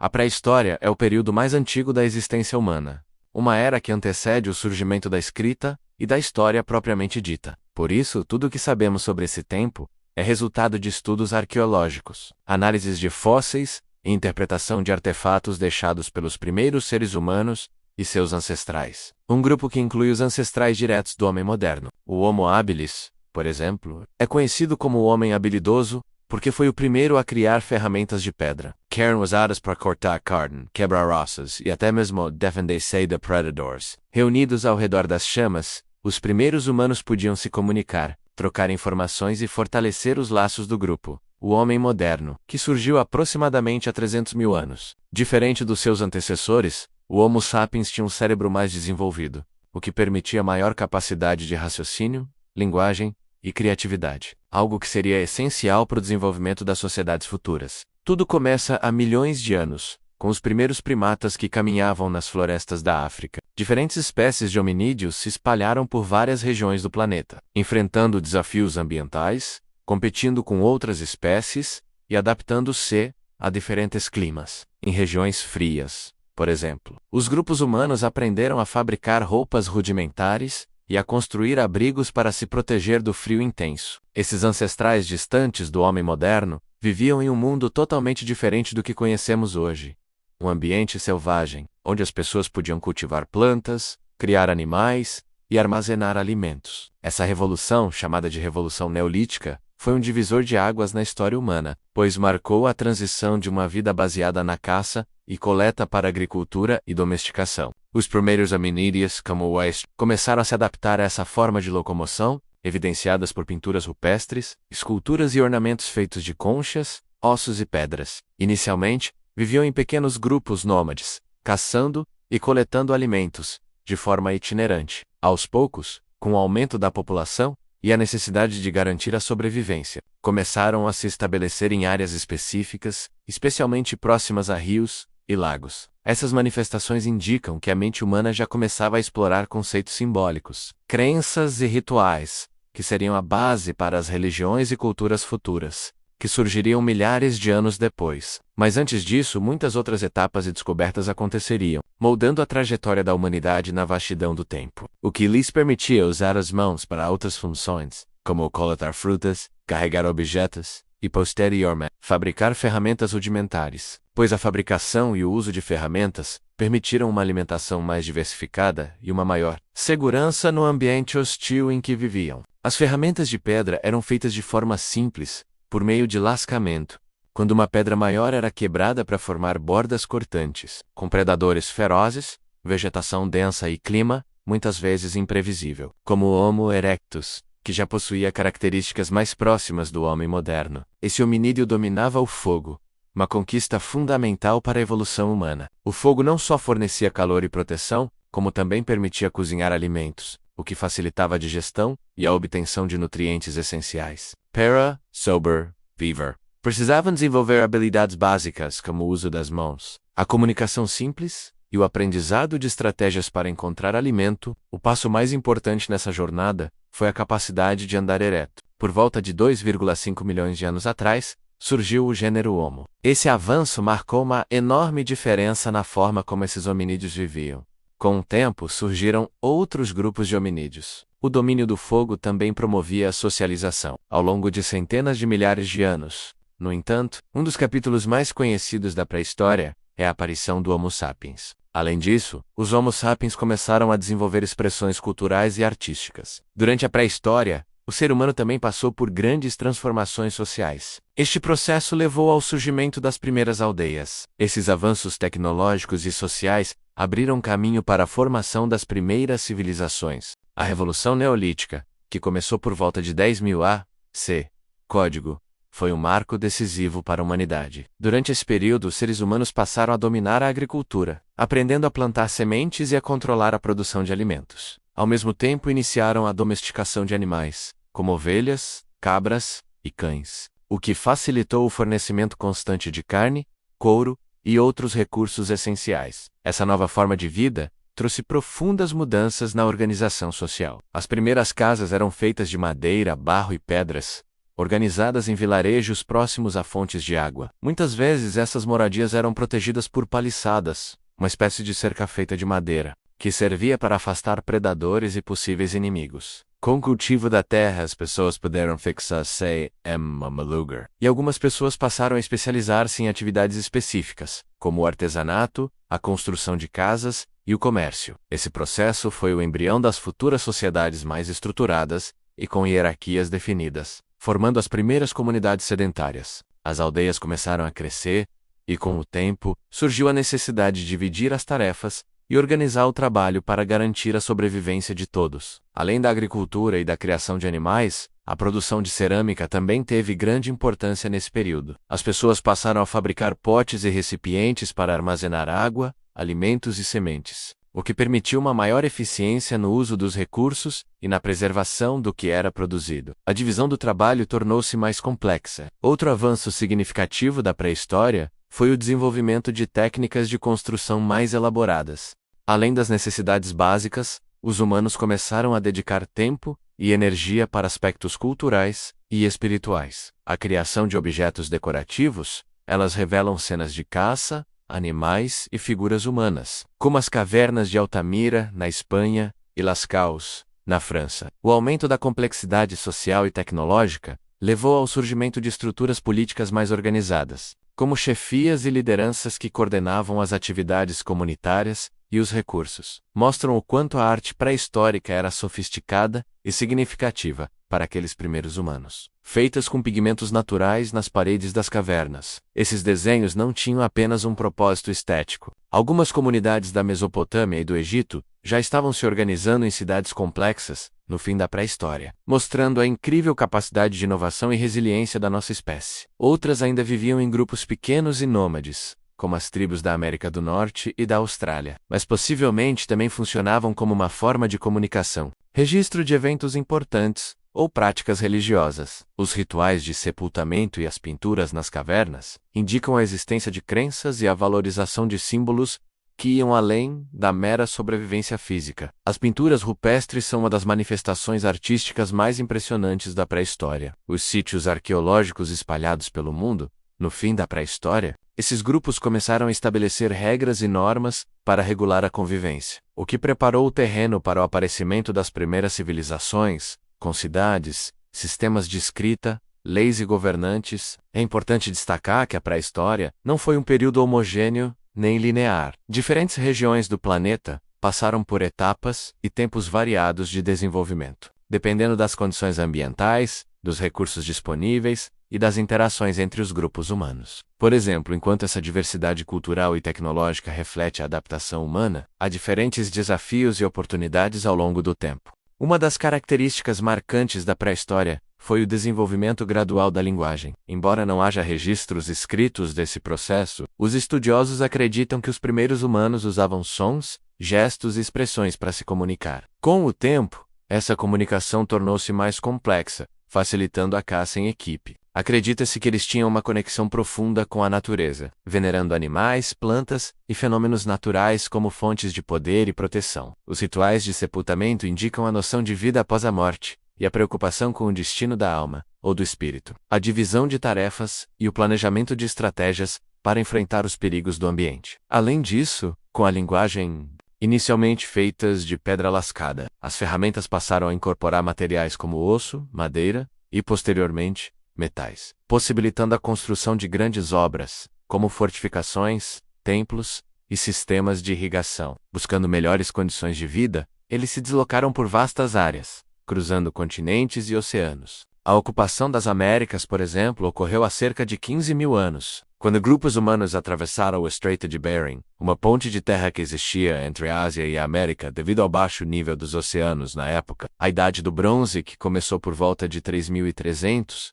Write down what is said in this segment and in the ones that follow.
A pré-história é o período mais antigo da existência humana, uma era que antecede o surgimento da escrita e da história propriamente dita. Por isso, tudo o que sabemos sobre esse tempo é resultado de estudos arqueológicos, análises de fósseis e interpretação de artefatos deixados pelos primeiros seres humanos e seus ancestrais. Um grupo que inclui os ancestrais diretos do homem moderno. O Homo habilis, por exemplo, é conhecido como o homem habilidoso porque foi o primeiro a criar ferramentas de pedra, que eram usadas para cortar carne, quebrar ossos e até mesmo defender-se de predadores. Reunidos ao redor das chamas, os primeiros humanos podiam se comunicar, trocar informações e fortalecer os laços do grupo. O homem moderno, que surgiu aproximadamente há 300 mil anos. Diferente dos seus antecessores, o Homo sapiens tinha um cérebro mais desenvolvido, o que permitia maior capacidade de raciocínio, linguagem e criatividade, algo que seria essencial para o desenvolvimento das sociedades futuras. Tudo começa há milhões de anos, com os primeiros primatas que caminhavam nas florestas da África. Diferentes espécies de hominídeos se espalharam por várias regiões do planeta, enfrentando desafios ambientais, competindo com outras espécies e adaptando-se a diferentes climas. Em regiões frias, por exemplo, os grupos humanos aprenderam a fabricar roupas rudimentares e a construir abrigos para se proteger do frio intenso. Esses ancestrais distantes do homem moderno viviam em um mundo totalmente diferente do que conhecemos hoje. Um ambiente selvagem, onde as pessoas podiam cultivar plantas, criar animais e armazenar alimentos. Essa revolução, chamada de Revolução Neolítica, foi um divisor de águas na história humana, pois marcou a transição de uma vida baseada na caça e coleta para a agricultura e domesticação. Os primeiros hominídeos, como o West, começaram a se adaptar a essa forma de locomoção, evidenciadas por pinturas rupestres, esculturas e ornamentos feitos de conchas, ossos e pedras. Inicialmente, viviam em pequenos grupos nômades, caçando e coletando alimentos, de forma itinerante. Aos poucos, com o aumento da população e a necessidade de garantir a sobrevivência, começaram a se estabelecer em áreas específicas, especialmente próximas a rios e lagos. Essas manifestações indicam que a mente humana já começava a explorar conceitos simbólicos, crenças e rituais, que seriam a base para as religiões e culturas futuras, que surgiriam milhares de anos depois. Mas antes disso, muitas outras etapas e descobertas aconteceriam, moldando a trajetória da humanidade na vastidão do tempo, o que lhes permitia usar as mãos para outras funções, como coletar frutas, carregar objetos e, posteriormente, fabricar ferramentas rudimentares, pois a fabricação e o uso de ferramentas permitiram uma alimentação mais diversificada e uma maior segurança no ambiente hostil em que viviam. As ferramentas de pedra eram feitas de forma simples, por meio de lascamento, quando uma pedra maior era quebrada para formar bordas cortantes, com predadores ferozes, vegetação densa e clima, muitas vezes imprevisível, como o Homo erectus, que já possuía características mais próximas do homem moderno. Esse hominídeo dominava o fogo, uma conquista fundamental para a evolução humana. O fogo não só fornecia calor e proteção, como também permitia cozinhar alimentos, o que facilitava a digestão e a obtenção de nutrientes essenciais. Para, sober, viver. Precisavam desenvolver habilidades básicas como o uso das mãos, a comunicação simples e o aprendizado de estratégias para encontrar alimento. O passo mais importante nessa jornada foi a capacidade de andar ereto. Por volta de 2,5 milhões de anos atrás, surgiu o gênero Homo. Esse avanço marcou uma enorme diferença na forma como esses hominídeos viviam. Com o tempo, surgiram outros grupos de hominídeos. O domínio do fogo também promovia a socialização. Ao longo de centenas de milhares de anos, no entanto, um dos capítulos mais conhecidos da pré-história é a aparição do Homo sapiens. Além disso, os Homo sapiens começaram a desenvolver expressões culturais e artísticas. Durante a pré-história, o ser humano também passou por grandes transformações sociais. Este processo levou ao surgimento das primeiras aldeias. Esses avanços tecnológicos e sociais abriram caminho para a formação das primeiras civilizações. A Revolução Neolítica, que começou por volta de 10.000 a.C., código, foi um marco decisivo para a humanidade. Durante esse período, os seres humanos passaram a dominar a agricultura, aprendendo a plantar sementes e a controlar a produção de alimentos. Ao mesmo tempo, iniciaram a domesticação de animais, como ovelhas, cabras e cães, o que facilitou o fornecimento constante de carne, couro e outros recursos essenciais. Essa nova forma de vida trouxe profundas mudanças na organização social. As primeiras casas eram feitas de madeira, barro e pedras, organizadas em vilarejos próximos a fontes de água. Muitas vezes essas moradias eram protegidas por paliçadas, uma espécie de cerca feita de madeira, que servia para afastar predadores e possíveis inimigos. Com o cultivo da terra, as pessoas puderam fixar-se em uma lugar. E algumas pessoas passaram a especializar-se em atividades específicas, como o artesanato, a construção de casas e o comércio. Esse processo foi o embrião das futuras sociedades mais estruturadas e com hierarquias definidas, formando as primeiras comunidades sedentárias. As aldeias começaram a crescer, e com o tempo, surgiu a necessidade de dividir as tarefas e organizar o trabalho para garantir a sobrevivência de todos. Além da agricultura e da criação de animais, a produção de cerâmica também teve grande importância nesse período. As pessoas passaram a fabricar potes e recipientes para armazenar água, alimentos e sementes, o que permitiu uma maior eficiência no uso dos recursos e na preservação do que era produzido. A divisão do trabalho tornou-se mais complexa. Outro avanço significativo da pré-história foi o desenvolvimento de técnicas de construção mais elaboradas. Além das necessidades básicas, os humanos começaram a dedicar tempo e energia para aspectos culturais e espirituais. A criação de objetos decorativos, elas revelam cenas de caça, animais e figuras humanas, como as cavernas de Altamira, na Espanha, e Lascaux, na França. O aumento da complexidade social e tecnológica levou ao surgimento de estruturas políticas mais organizadas, como chefias e lideranças que coordenavam as atividades comunitárias e os recursos. Mostram o quanto a arte pré-histórica era sofisticada e significativa para aqueles primeiros humanos. Feitas com pigmentos naturais nas paredes das cavernas, esses desenhos não tinham apenas um propósito estético. Algumas comunidades da Mesopotâmia e do Egito já estavam se organizando em cidades complexas no fim da pré-história, mostrando a incrível capacidade de inovação e resiliência da nossa espécie. Outras ainda viviam em grupos pequenos e nômades, como as tribos da América do Norte e da Austrália, mas possivelmente também funcionavam como uma forma de comunicação, registro de eventos importantes ou práticas religiosas. Os rituais de sepultamento e as pinturas nas cavernas indicam a existência de crenças e a valorização de símbolos que iam além da mera sobrevivência física. As pinturas rupestres são uma das manifestações artísticas mais impressionantes da pré-história. Os sítios arqueológicos espalhados pelo mundo, no fim da pré-história, esses grupos começaram a estabelecer regras e normas para regular a convivência, o que preparou o terreno para o aparecimento das primeiras civilizações, com cidades, sistemas de escrita, leis e governantes. É importante destacar que a pré-história não foi um período homogêneo nem linear. Diferentes regiões do planeta passaram por etapas e tempos variados de desenvolvimento, dependendo das condições ambientais, dos recursos disponíveis e das interações entre os grupos humanos. Por exemplo, enquanto essa diversidade cultural e tecnológica reflete a adaptação humana, há diferentes desafios e oportunidades ao longo do tempo. Uma das características marcantes da pré-história foi o desenvolvimento gradual da linguagem. Embora não haja registros escritos desse processo, os estudiosos acreditam que os primeiros humanos usavam sons, gestos e expressões para se comunicar. Com o tempo, essa comunicação tornou-se mais complexa, facilitando a caça em equipe. Acredita-se que eles tinham uma conexão profunda com a natureza, venerando animais, plantas e fenômenos naturais como fontes de poder e proteção. Os rituais de sepultamento indicam a noção de vida após a morte e a preocupação com o destino da alma, ou do espírito. A divisão de tarefas e o planejamento de estratégias para enfrentar os perigos do ambiente. Além disso, com a linguagem inicialmente feitas de pedra lascada, as ferramentas passaram a incorporar materiais como osso, madeira e, posteriormente, metais, possibilitando a construção de grandes obras, como fortificações, templos e sistemas de irrigação. Buscando melhores condições de vida, eles se deslocaram por vastas áreas, cruzando continentes e oceanos. A ocupação das Américas, por exemplo, ocorreu há cerca de 15 mil anos, quando grupos humanos atravessaram o Estreito de Bering, uma ponte de terra que existia entre a Ásia e a América devido ao baixo nível dos oceanos na época. A Idade do Bronze, que começou por volta de 3300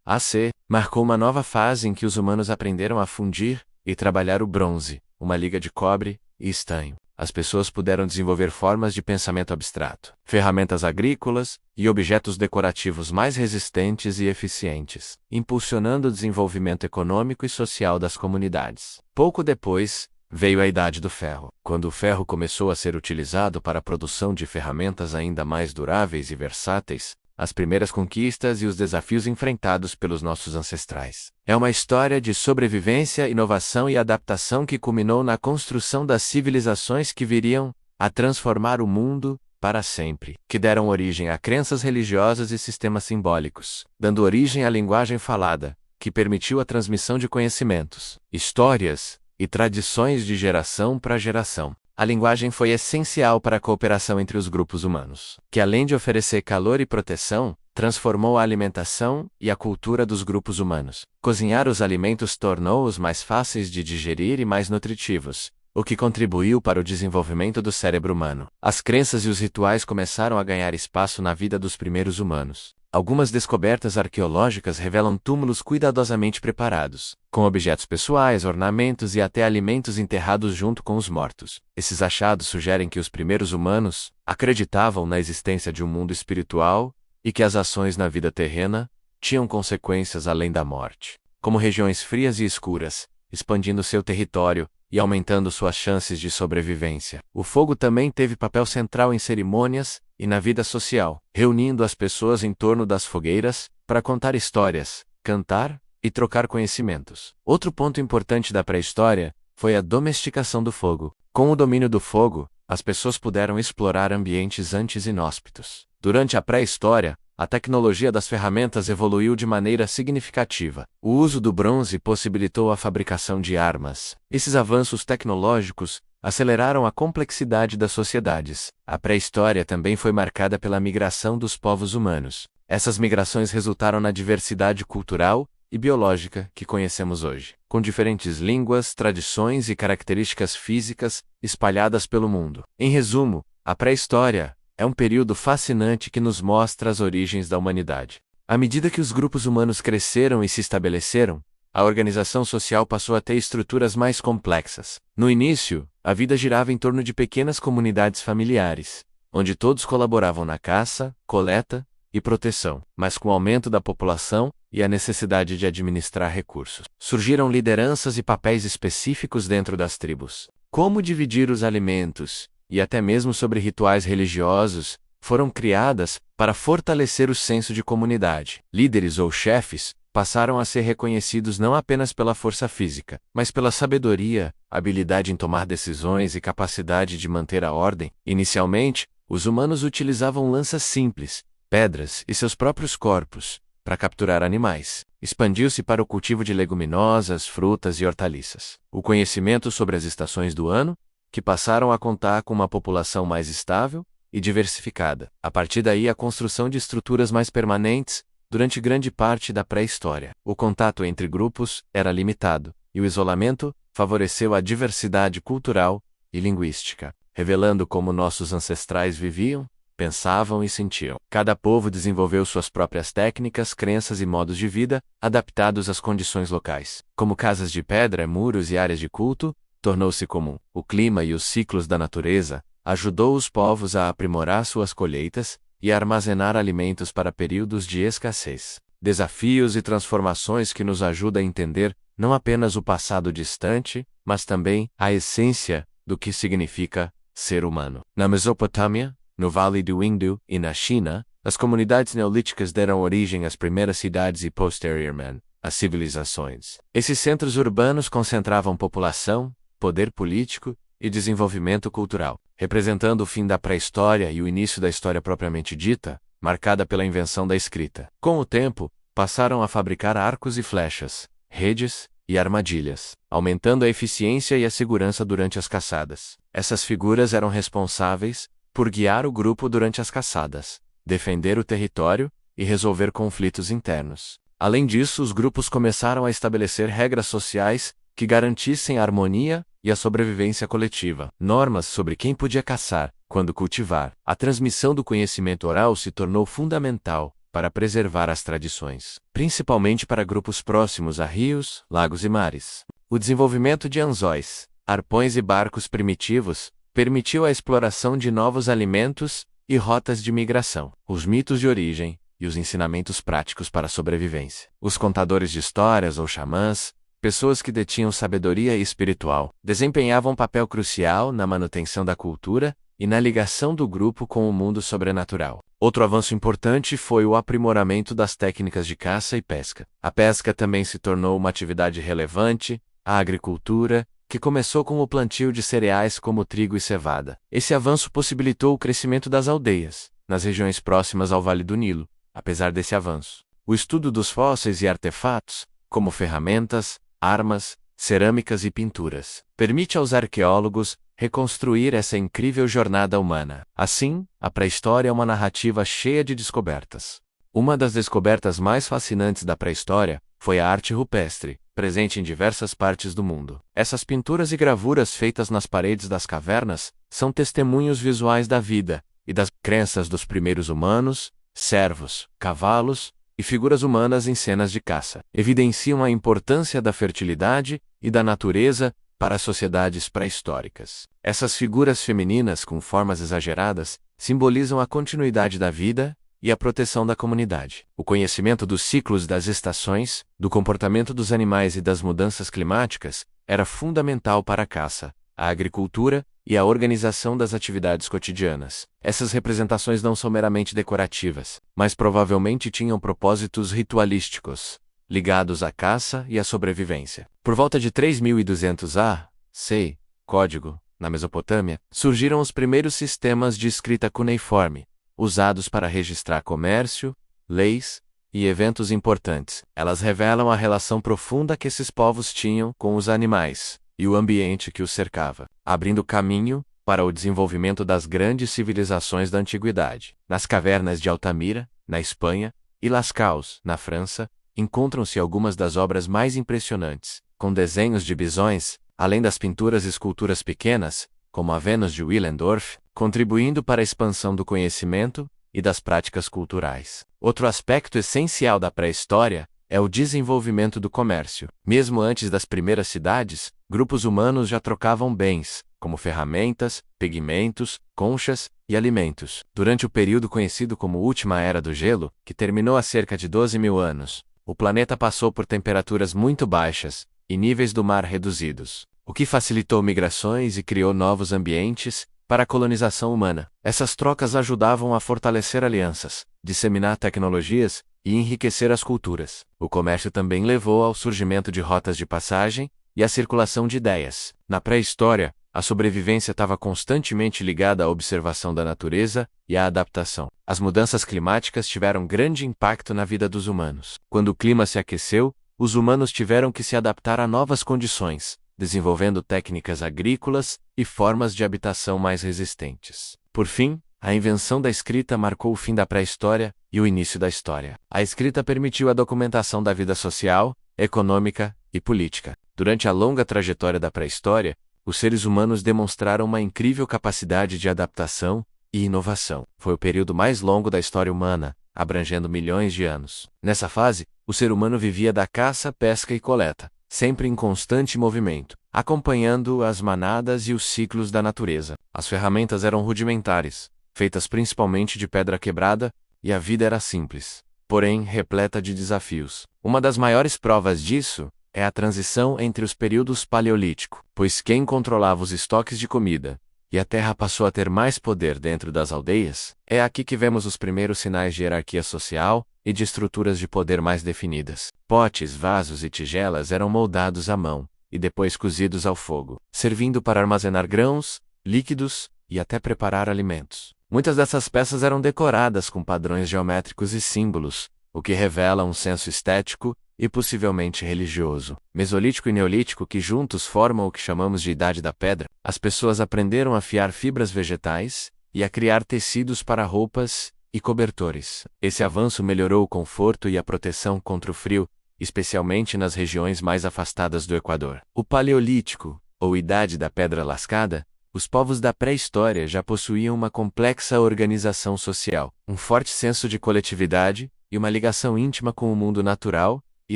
AC, marcou uma nova fase em que os humanos aprenderam a fundir e trabalhar o bronze, uma liga de cobre e estanho. As pessoas puderam desenvolver formas de pensamento abstrato, ferramentas agrícolas e objetos decorativos mais resistentes e eficientes, impulsionando o desenvolvimento econômico e social das comunidades. Pouco depois, veio a Idade do Ferro, quando o ferro começou a ser utilizado para a produção de ferramentas ainda mais duráveis e versáteis. as primeiras conquistas e os desafios enfrentados pelos nossos ancestrais. É uma história de sobrevivência, inovação e adaptação que culminou na construção das civilizações que viriam a transformar o mundo para sempre, que deram origem a crenças religiosas e sistemas simbólicos, dando origem à linguagem falada, que permitiu a transmissão de conhecimentos, histórias e tradições de geração para geração. A linguagem foi essencial para a cooperação entre os grupos humanos, que além de oferecer calor e proteção, transformou a alimentação e a cultura dos grupos humanos. Cozinhar os alimentos tornou-os mais fáceis de digerir e mais nutritivos, o que contribuiu para o desenvolvimento do cérebro humano. As crenças e os rituais começaram a ganhar espaço na vida dos primeiros humanos. Algumas descobertas arqueológicas revelam túmulos cuidadosamente preparados, com objetos pessoais, ornamentos e até alimentos enterrados junto com os mortos. Esses achados sugerem que os primeiros humanos acreditavam na existência de um mundo espiritual e que as ações na vida terrena tinham consequências além da morte, como regiões frias e escuras, expandindo seu território e aumentando suas chances de sobrevivência. O fogo também teve papel central em cerimônias e na vida social, reunindo as pessoas em torno das fogueiras para contar histórias, cantar e trocar conhecimentos. Outro ponto importante da pré-história foi a domesticação do fogo. Com o domínio do fogo, as pessoas puderam explorar ambientes antes inóspitos. Durante a pré-história, a tecnologia das ferramentas evoluiu de maneira significativa. O uso do bronze possibilitou a fabricação de armas. Esses avanços tecnológicos aceleraram a complexidade das sociedades. A pré-história também foi marcada pela migração dos povos humanos. Essas migrações resultaram na diversidade cultural e biológica que conhecemos hoje, com diferentes línguas, tradições e características físicas espalhadas pelo mundo. Em resumo, a pré-história é um período fascinante que nos mostra as origens da humanidade. À medida que os grupos humanos cresceram e se estabeleceram, a organização social passou a ter estruturas mais complexas. No início, a vida girava em torno de pequenas comunidades familiares, onde todos colaboravam na caça, coleta e proteção. Mas com o aumento da população e a necessidade de administrar recursos, surgiram lideranças e papéis específicos dentro das tribos. Como dividir os alimentos e até mesmo sobre rituais religiosos, foram criadas para fortalecer o senso de comunidade. Líderes ou chefes passaram a ser reconhecidos não apenas pela força física, mas pela sabedoria, habilidade em tomar decisões e capacidade de manter a ordem. Inicialmente, os humanos utilizavam lanças simples, pedras e seus próprios corpos para capturar animais. Expandiu-se para o cultivo de leguminosas, frutas e hortaliças. O conhecimento sobre as estações do ano, que passaram a contar com uma população mais estável e diversificada. A partir daí, a construção de estruturas mais permanentes durante grande parte da pré-história. O contato entre grupos era limitado, e o isolamento favoreceu a diversidade cultural e linguística, revelando como nossos ancestrais viviam, pensavam e sentiam. Cada povo desenvolveu suas próprias técnicas, crenças e modos de vida, adaptados às condições locais. Como casas de pedra, muros e áreas de culto, tornou-se comum. O clima e os ciclos da natureza ajudou os povos a aprimorar suas colheitas e a armazenar alimentos para períodos de escassez. Desafios e transformações que nos ajudam a entender não apenas o passado distante, mas também a essência do que significa ser humano. Na Mesopotâmia, no Vale do Indo e na China, as comunidades neolíticas deram origem às primeiras cidades e, posteriormente, às civilizações. Esses centros urbanos concentravam população, poder político e desenvolvimento cultural, representando o fim da pré-história e o início da história propriamente dita, marcada pela invenção da escrita. Com o tempo, passaram a fabricar arcos e flechas, redes e armadilhas, aumentando a eficiência e a segurança durante as caçadas. Essas figuras eram responsáveis por guiar o grupo durante as caçadas, defender o território e resolver conflitos internos. Além disso, os grupos começaram a estabelecer regras sociais que garantissem a harmonia e a sobrevivência coletiva. Normas sobre quem podia caçar, quando cultivar. A transmissão do conhecimento oral se tornou fundamental para preservar as tradições, principalmente para grupos próximos a rios, lagos e mares. O desenvolvimento de anzóis, arpões e barcos primitivos permitiu a exploração de novos alimentos e rotas de migração. Os mitos de origem e os ensinamentos práticos para a sobrevivência. Os contadores de histórias ou xamãs, pessoas que detinham sabedoria espiritual, desempenhavam um papel crucial na manutenção da cultura e na ligação do grupo com o mundo sobrenatural. Outro avanço importante foi o aprimoramento das técnicas de caça e pesca. A pesca também se tornou uma atividade relevante, a agricultura, que começou com o plantio de cereais como trigo e cevada. Esse avanço possibilitou o crescimento das aldeias, nas regiões próximas ao Vale do Nilo. Apesar desse avanço, o estudo dos fósseis e artefatos, como ferramentas, armas, cerâmicas e pinturas, permite aos arqueólogos reconstruir essa incrível jornada humana. Assim, a pré-história é uma narrativa cheia de descobertas. Uma das descobertas mais fascinantes da pré-história foi a arte rupestre, presente em diversas partes do mundo. Essas pinturas e gravuras feitas nas paredes das cavernas são testemunhos visuais da vida e das crenças dos primeiros humanos, servos, cavalos e figuras humanas em cenas de caça. Evidenciam a importância da fertilidade e da natureza para as sociedades pré-históricas. Essas figuras femininas com formas exageradas simbolizam a continuidade da vida e a proteção da comunidade. O conhecimento dos ciclos das estações, do comportamento dos animais e das mudanças climáticas era fundamental para a caça, a agricultura e a organização das atividades cotidianas. Essas representações não são meramente decorativas, mas provavelmente tinham propósitos ritualísticos, ligados à caça e à sobrevivência. Por volta de 3200 a.C., código, na Mesopotâmia, surgiram os primeiros sistemas de escrita cuneiforme, usados para registrar comércio, leis e eventos importantes. Elas revelam a relação profunda que esses povos tinham com os animais e o ambiente que os cercava, abrindo caminho para o desenvolvimento das grandes civilizações da antiguidade. Nas cavernas de Altamira, na Espanha, e Lascaux, na França, encontram-se algumas das obras mais impressionantes, com desenhos de bisões, além das pinturas e esculturas pequenas, como a Vênus de Willendorf, contribuindo para a expansão do conhecimento e das práticas culturais. Outro aspecto essencial da pré-história é o desenvolvimento do comércio. Mesmo antes das primeiras cidades, grupos humanos já trocavam bens, como ferramentas, pigmentos, conchas e alimentos. Durante o período conhecido como Última Era do Gelo, que terminou há cerca de 12.000 anos, o planeta passou por temperaturas muito baixas e níveis do mar reduzidos, o que facilitou migrações e criou novos ambientes para a colonização humana. Essas trocas ajudavam a fortalecer alianças, disseminar tecnologias e enriquecer as culturas. O comércio também levou ao surgimento de rotas de passagem e à circulação de ideias. Na pré-história, a sobrevivência estava constantemente ligada à observação da natureza e à adaptação. As mudanças climáticas tiveram grande impacto na vida dos humanos. Quando o clima se aqueceu, os humanos tiveram que se adaptar a novas condições, desenvolvendo técnicas agrícolas e formas de habitação mais resistentes. Por fim, a invenção da escrita marcou o fim da pré-história e o início da história. A escrita permitiu a documentação da vida social, econômica e política. Durante a longa trajetória da pré-história, os seres humanos demonstraram uma incrível capacidade de adaptação e inovação. Foi o período mais longo da história humana, abrangendo milhões de anos. Nessa fase, o ser humano vivia da caça, pesca e coleta, sempre em constante movimento, acompanhando as manadas e os ciclos da natureza. As ferramentas eram rudimentares, feitas principalmente de pedra quebrada, e a vida era simples, porém repleta de desafios. Uma das maiores provas disso é a transição entre os períodos paleolítico, pois quem controlava os estoques de comida e a terra passou a ter mais poder dentro das aldeias, é aqui que vemos os primeiros sinais de hierarquia social e de estruturas de poder mais definidas. Potes, vasos e tigelas eram moldados à mão e depois cozidos ao fogo, servindo para armazenar grãos, líquidos e até preparar alimentos. Muitas dessas peças eram decoradas com padrões geométricos e símbolos, o que revela um senso estético e possivelmente religioso. Mesolítico e Neolítico, que juntos formam o que chamamos de Idade da Pedra, as pessoas aprenderam a fiar fibras vegetais e a criar tecidos para roupas e cobertores. Esse avanço melhorou o conforto e a proteção contra o frio, especialmente nas regiões mais afastadas do Equador. O Paleolítico, ou Idade da Pedra Lascada, os povos da pré-história já possuíam uma complexa organização social, um forte senso de coletividade e uma ligação íntima com o mundo natural e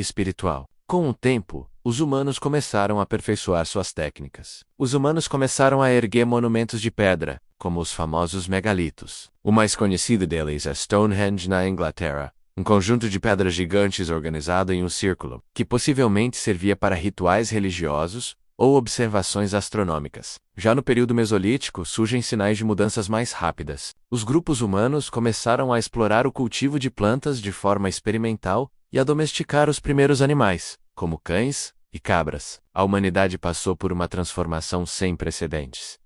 espiritual. Com o tempo, os humanos começaram a aperfeiçoar suas técnicas. Os humanos começaram a erguer monumentos de pedra, como os famosos megalitos. O mais conhecido deles é Stonehenge, na Inglaterra, um conjunto de pedras gigantes organizado em um círculo, que possivelmente servia para rituais religiosos ou observações astronômicas. Já no período Mesolítico, surgem sinais de mudanças mais rápidas. Os grupos humanos começaram a explorar o cultivo de plantas de forma experimental e a domesticar os primeiros animais, como cães e cabras. A humanidade passou por uma transformação sem precedentes.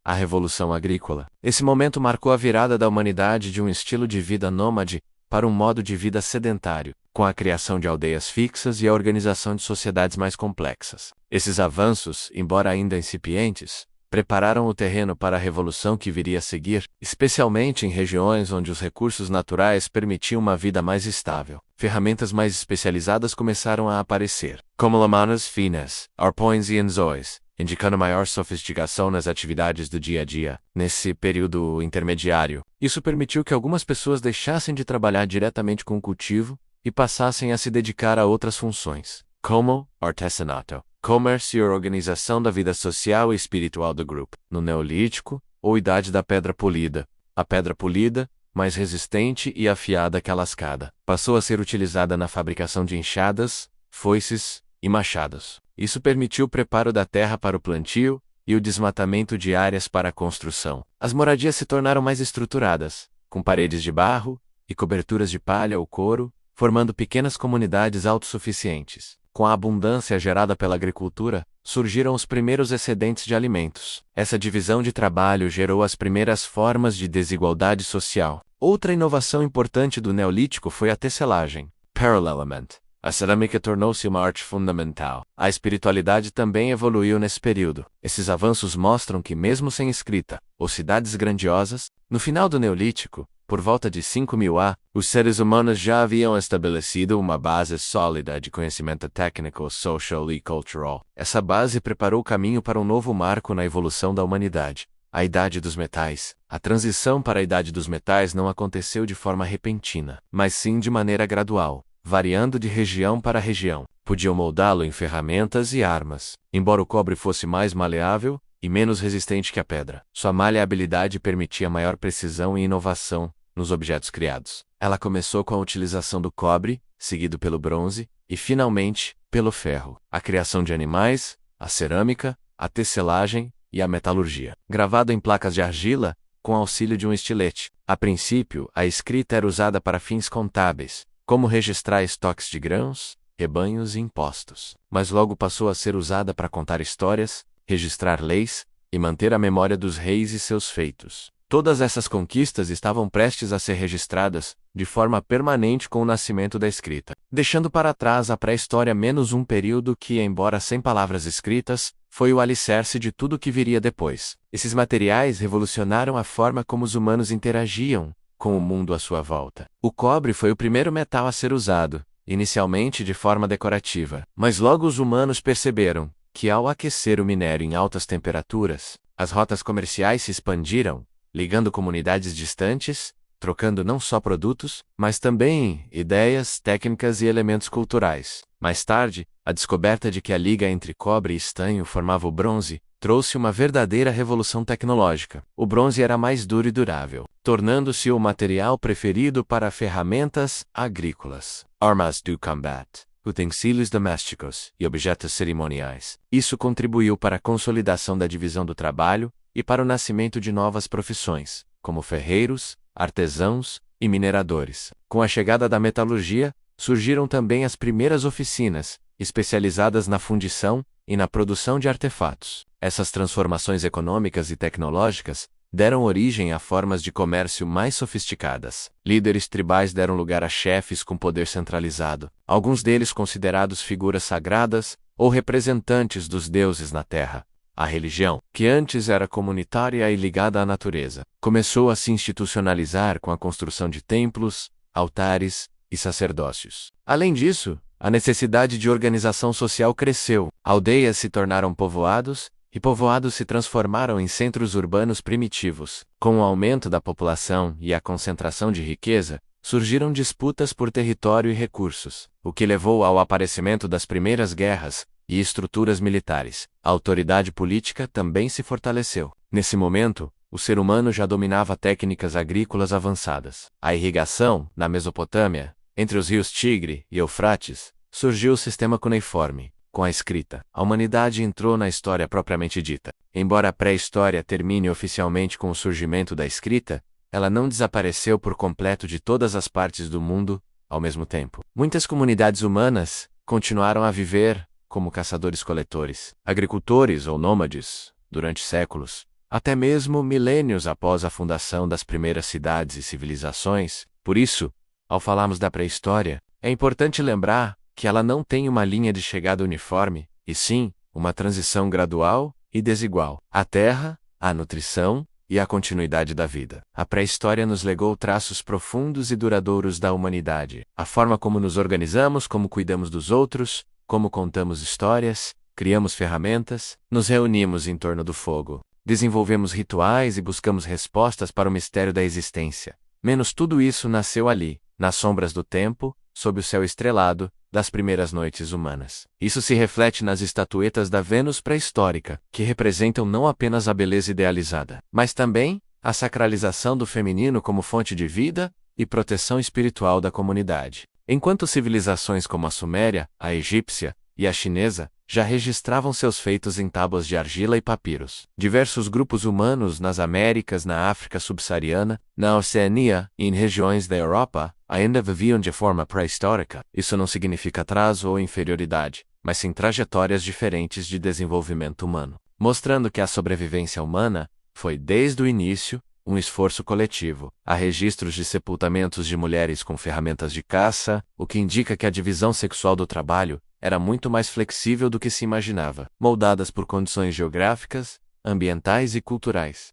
A Revolução Agrícola. Esse momento marcou a virada da humanidade de um estilo de vida nômade para um modo de vida sedentário, com a criação de aldeias fixas e a organização de sociedades mais complexas. Esses avanços, embora ainda incipientes, prepararam o terreno para a revolução que viria a seguir, especialmente em regiões onde os recursos naturais permitiam uma vida mais estável. Ferramentas mais especializadas começaram a aparecer, como lâminas finas, arpões e anzóis, indicando maior sofisticação nas atividades do dia a dia. Nesse período intermediário, isso permitiu que algumas pessoas deixassem de trabalhar diretamente com o cultivo e passassem a se dedicar a outras funções, como artesanato, comércio e organização da vida social e espiritual do grupo. No Neolítico, ou Idade da Pedra Polida, a pedra polida, mais resistente e afiada que a lascada, passou a ser utilizada na fabricação de enxadas, foices e machados. Isso permitiu o preparo da terra para o plantio e o desmatamento de áreas para a construção. As moradias se tornaram mais estruturadas, com paredes de barro e coberturas de palha ou couro, formando pequenas comunidades autossuficientes. Com a abundância gerada pela agricultura, surgiram os primeiros excedentes de alimentos. Essa divisão de trabalho gerou as primeiras formas de desigualdade social. Outra inovação importante do Neolítico foi a tecelagem, parallelement. A cerâmica tornou-se uma arte fundamental. A espiritualidade também evoluiu nesse período. Esses avanços mostram que, mesmo sem escrita ou cidades grandiosas, no final do Neolítico, por volta de 5000 a, os seres humanos já haviam estabelecido uma base sólida de conhecimento técnico, social e cultural. Essa base preparou o caminho para um novo marco na evolução da humanidade. A Idade dos Metais. A transição para a Idade dos Metais não aconteceu de forma repentina, mas sim de maneira gradual, variando de região para região. Podiam moldá-lo em ferramentas e armas. Embora o cobre fosse mais maleável e menos resistente que a pedra, sua maleabilidade permitia maior precisão e inovação nos objetos criados. Ela começou com a utilização do cobre, seguido pelo bronze, e finalmente, pelo ferro. A criação de animais, a cerâmica, a tecelagem e a metalurgia. Gravado em placas de argila, com auxílio de um estilete. A princípio, a escrita era usada para fins contábeis, como registrar estoques de grãos, rebanhos e impostos. Mas logo passou a ser usada para contar histórias, registrar leis e manter a memória dos reis e seus feitos. Todas essas conquistas estavam prestes a ser registradas, de forma permanente com o nascimento da escrita, deixando para trás a pré-história menos um período que, embora sem palavras escritas, foi o alicerce de tudo que viria depois. Esses materiais revolucionaram a forma como os humanos interagiam com o mundo à sua volta. O cobre foi o primeiro metal a ser usado, inicialmente de forma decorativa, mas logo os humanos perceberam que, ao aquecer o minério em altas temperaturas, as rotas comerciais se expandiram, ligando comunidades distantes, trocando não só produtos, mas também ideias, técnicas e elementos culturais. Mais tarde, a descoberta de que a liga entre cobre e estanho formava o bronze trouxe uma verdadeira revolução tecnológica. O bronze era mais duro e durável, tornando-se o material preferido para ferramentas agrícolas, armas do combate, utensílios domésticos e objetos cerimoniais. Isso contribuiu para a consolidação da divisão do trabalho e para o nascimento de novas profissões, como ferreiros, artesãos e mineradores. Com a chegada da metalurgia, surgiram também as primeiras oficinas, especializadas na fundição e na produção de artefatos. Essas transformações econômicas e tecnológicas deram origem a formas de comércio mais sofisticadas. Líderes tribais deram lugar a chefes com poder centralizado, alguns deles considerados figuras sagradas ou representantes dos deuses na terra. A religião, que antes era comunitária e ligada à natureza, começou a se institucionalizar com a construção de templos, altares e sacerdócios. Além disso, a necessidade de organização social cresceu. Aldeias se tornaram povoados, e povoados se transformaram em centros urbanos primitivos. Com o aumento da população e a concentração de riqueza, surgiram disputas por território e recursos, o que levou ao aparecimento das primeiras guerras e estruturas militares. A autoridade política também se fortaleceu. Nesse momento, o ser humano já dominava técnicas agrícolas avançadas. A irrigação, na Mesopotâmia, entre os rios Tigre e Eufrates, surgiu o sistema cuneiforme, com a escrita. A humanidade entrou na história propriamente dita. Embora a pré-história termine oficialmente com o surgimento da escrita, ela não desapareceu por completo de todas as partes do mundo, ao mesmo tempo. Muitas comunidades humanas continuaram a viver como caçadores-coletores, agricultores ou nômades, durante séculos, até mesmo milênios após a fundação das primeiras cidades e civilizações. Por isso, ao falarmos da pré-história, é importante lembrar que ela não tem uma linha de chegada uniforme, e sim, uma transição gradual e desigual. A terra, a nutrição e a continuidade da vida. A pré-história nos legou traços profundos e duradouros da humanidade. A forma como nos organizamos, como cuidamos dos outros, como contamos histórias, criamos ferramentas, nos reunimos em torno do fogo, desenvolvemos rituais e buscamos respostas para o mistério da existência. Menos tudo isso nasceu ali, nas sombras do tempo, sob o céu estrelado, das primeiras noites humanas. Isso se reflete nas estatuetas da Vênus pré-histórica, que representam não apenas a beleza idealizada, mas também a sacralização do feminino como fonte de vida e proteção espiritual da comunidade. Enquanto civilizações como a Suméria, a egípcia e a chinesa já registravam seus feitos em tábuas de argila e papiros. Diversos grupos humanos nas Américas, na África subsaariana, na Oceania e em regiões da Europa ainda viviam de forma pré-histórica. Isso não significa atraso ou inferioridade, mas sim trajetórias diferentes de desenvolvimento humano, mostrando que a sobrevivência humana foi, desde o início, um esforço coletivo. Há registros de sepultamentos de mulheres com ferramentas de caça, o que indica que a divisão sexual do trabalho era muito mais flexível do que se imaginava, moldadas por condições geográficas, ambientais e culturais.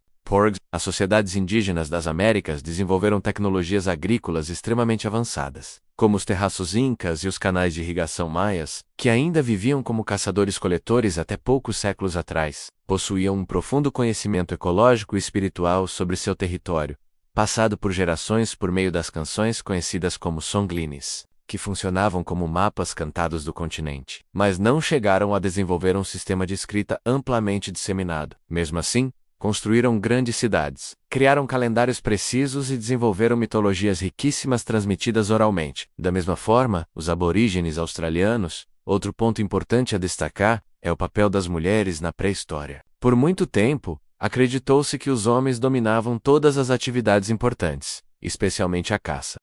As sociedades indígenas das Américas desenvolveram tecnologias agrícolas extremamente avançadas, como os terraços incas e os canais de irrigação maias, que ainda viviam como caçadores-coletores até poucos séculos atrás. Possuíam um profundo conhecimento ecológico e espiritual sobre seu território, passado por gerações por meio das canções conhecidas como songlines, que funcionavam como mapas cantados do continente, mas não chegaram a desenvolver um sistema de escrita amplamente disseminado. Mesmo assim, construíram grandes cidades, criaram calendários precisos e desenvolveram mitologias riquíssimas transmitidas oralmente. Da mesma forma, os aborígenes australianos, outro ponto importante a destacar, é o papel das mulheres na pré-história. Por muito tempo, acreditou-se que os homens dominavam todas as atividades importantes, especialmente a caça.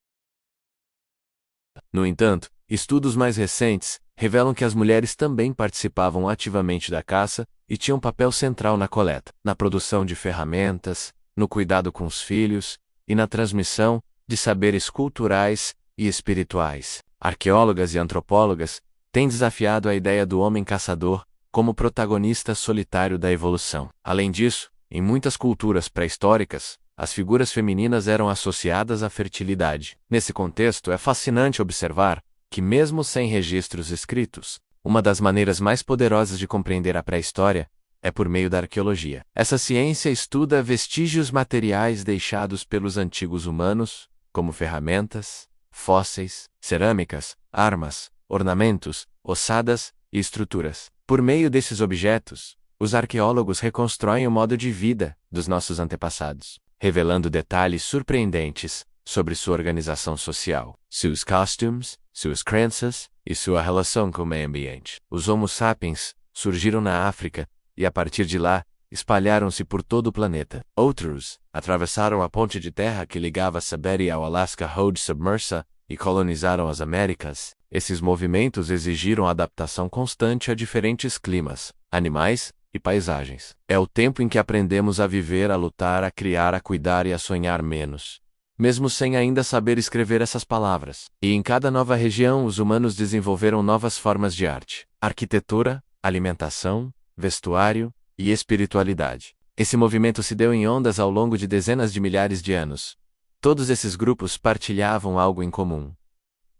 No entanto, estudos mais recentes revelam que as mulheres também participavam ativamente da caça e tinham papel central na coleta, na produção de ferramentas, no cuidado com os filhos e na transmissão de saberes culturais e espirituais. Arqueólogas e antropólogas têm desafiado a ideia do homem caçador como protagonista solitário da evolução. Além disso, em muitas culturas pré-históricas, as figuras femininas eram associadas à fertilidade. Nesse contexto, é fascinante observar que, mesmo sem registros escritos, uma das maneiras mais poderosas de compreender a pré-história é por meio da arqueologia. Essa ciência estuda vestígios materiais deixados pelos antigos humanos, como ferramentas, fósseis, cerâmicas, armas, ornamentos, ossadas e estruturas. Por meio desses objetos, os arqueólogos reconstruem o modo de vida dos nossos antepassados, revelando detalhes surpreendentes sobre sua organização social, seus costumes, suas crenças e sua relação com o meio ambiente. Os Homo sapiens surgiram na África e, a partir de lá, espalharam-se por todo o planeta. Outros atravessaram a ponte de terra que ligava Siberia ao Alaska Road Submersa e colonizaram as Américas. Esses movimentos exigiram adaptação constante a diferentes climas, animais e paisagens. É o tempo em que aprendemos a viver, a lutar, a criar, a cuidar e a sonhar menos, mesmo sem ainda saber escrever essas palavras. E em cada nova região os humanos desenvolveram novas formas de arte, arquitetura, alimentação, vestuário e espiritualidade. Esse movimento se deu em ondas ao longo de dezenas de milhares de anos. Todos esses grupos partilhavam algo em comum: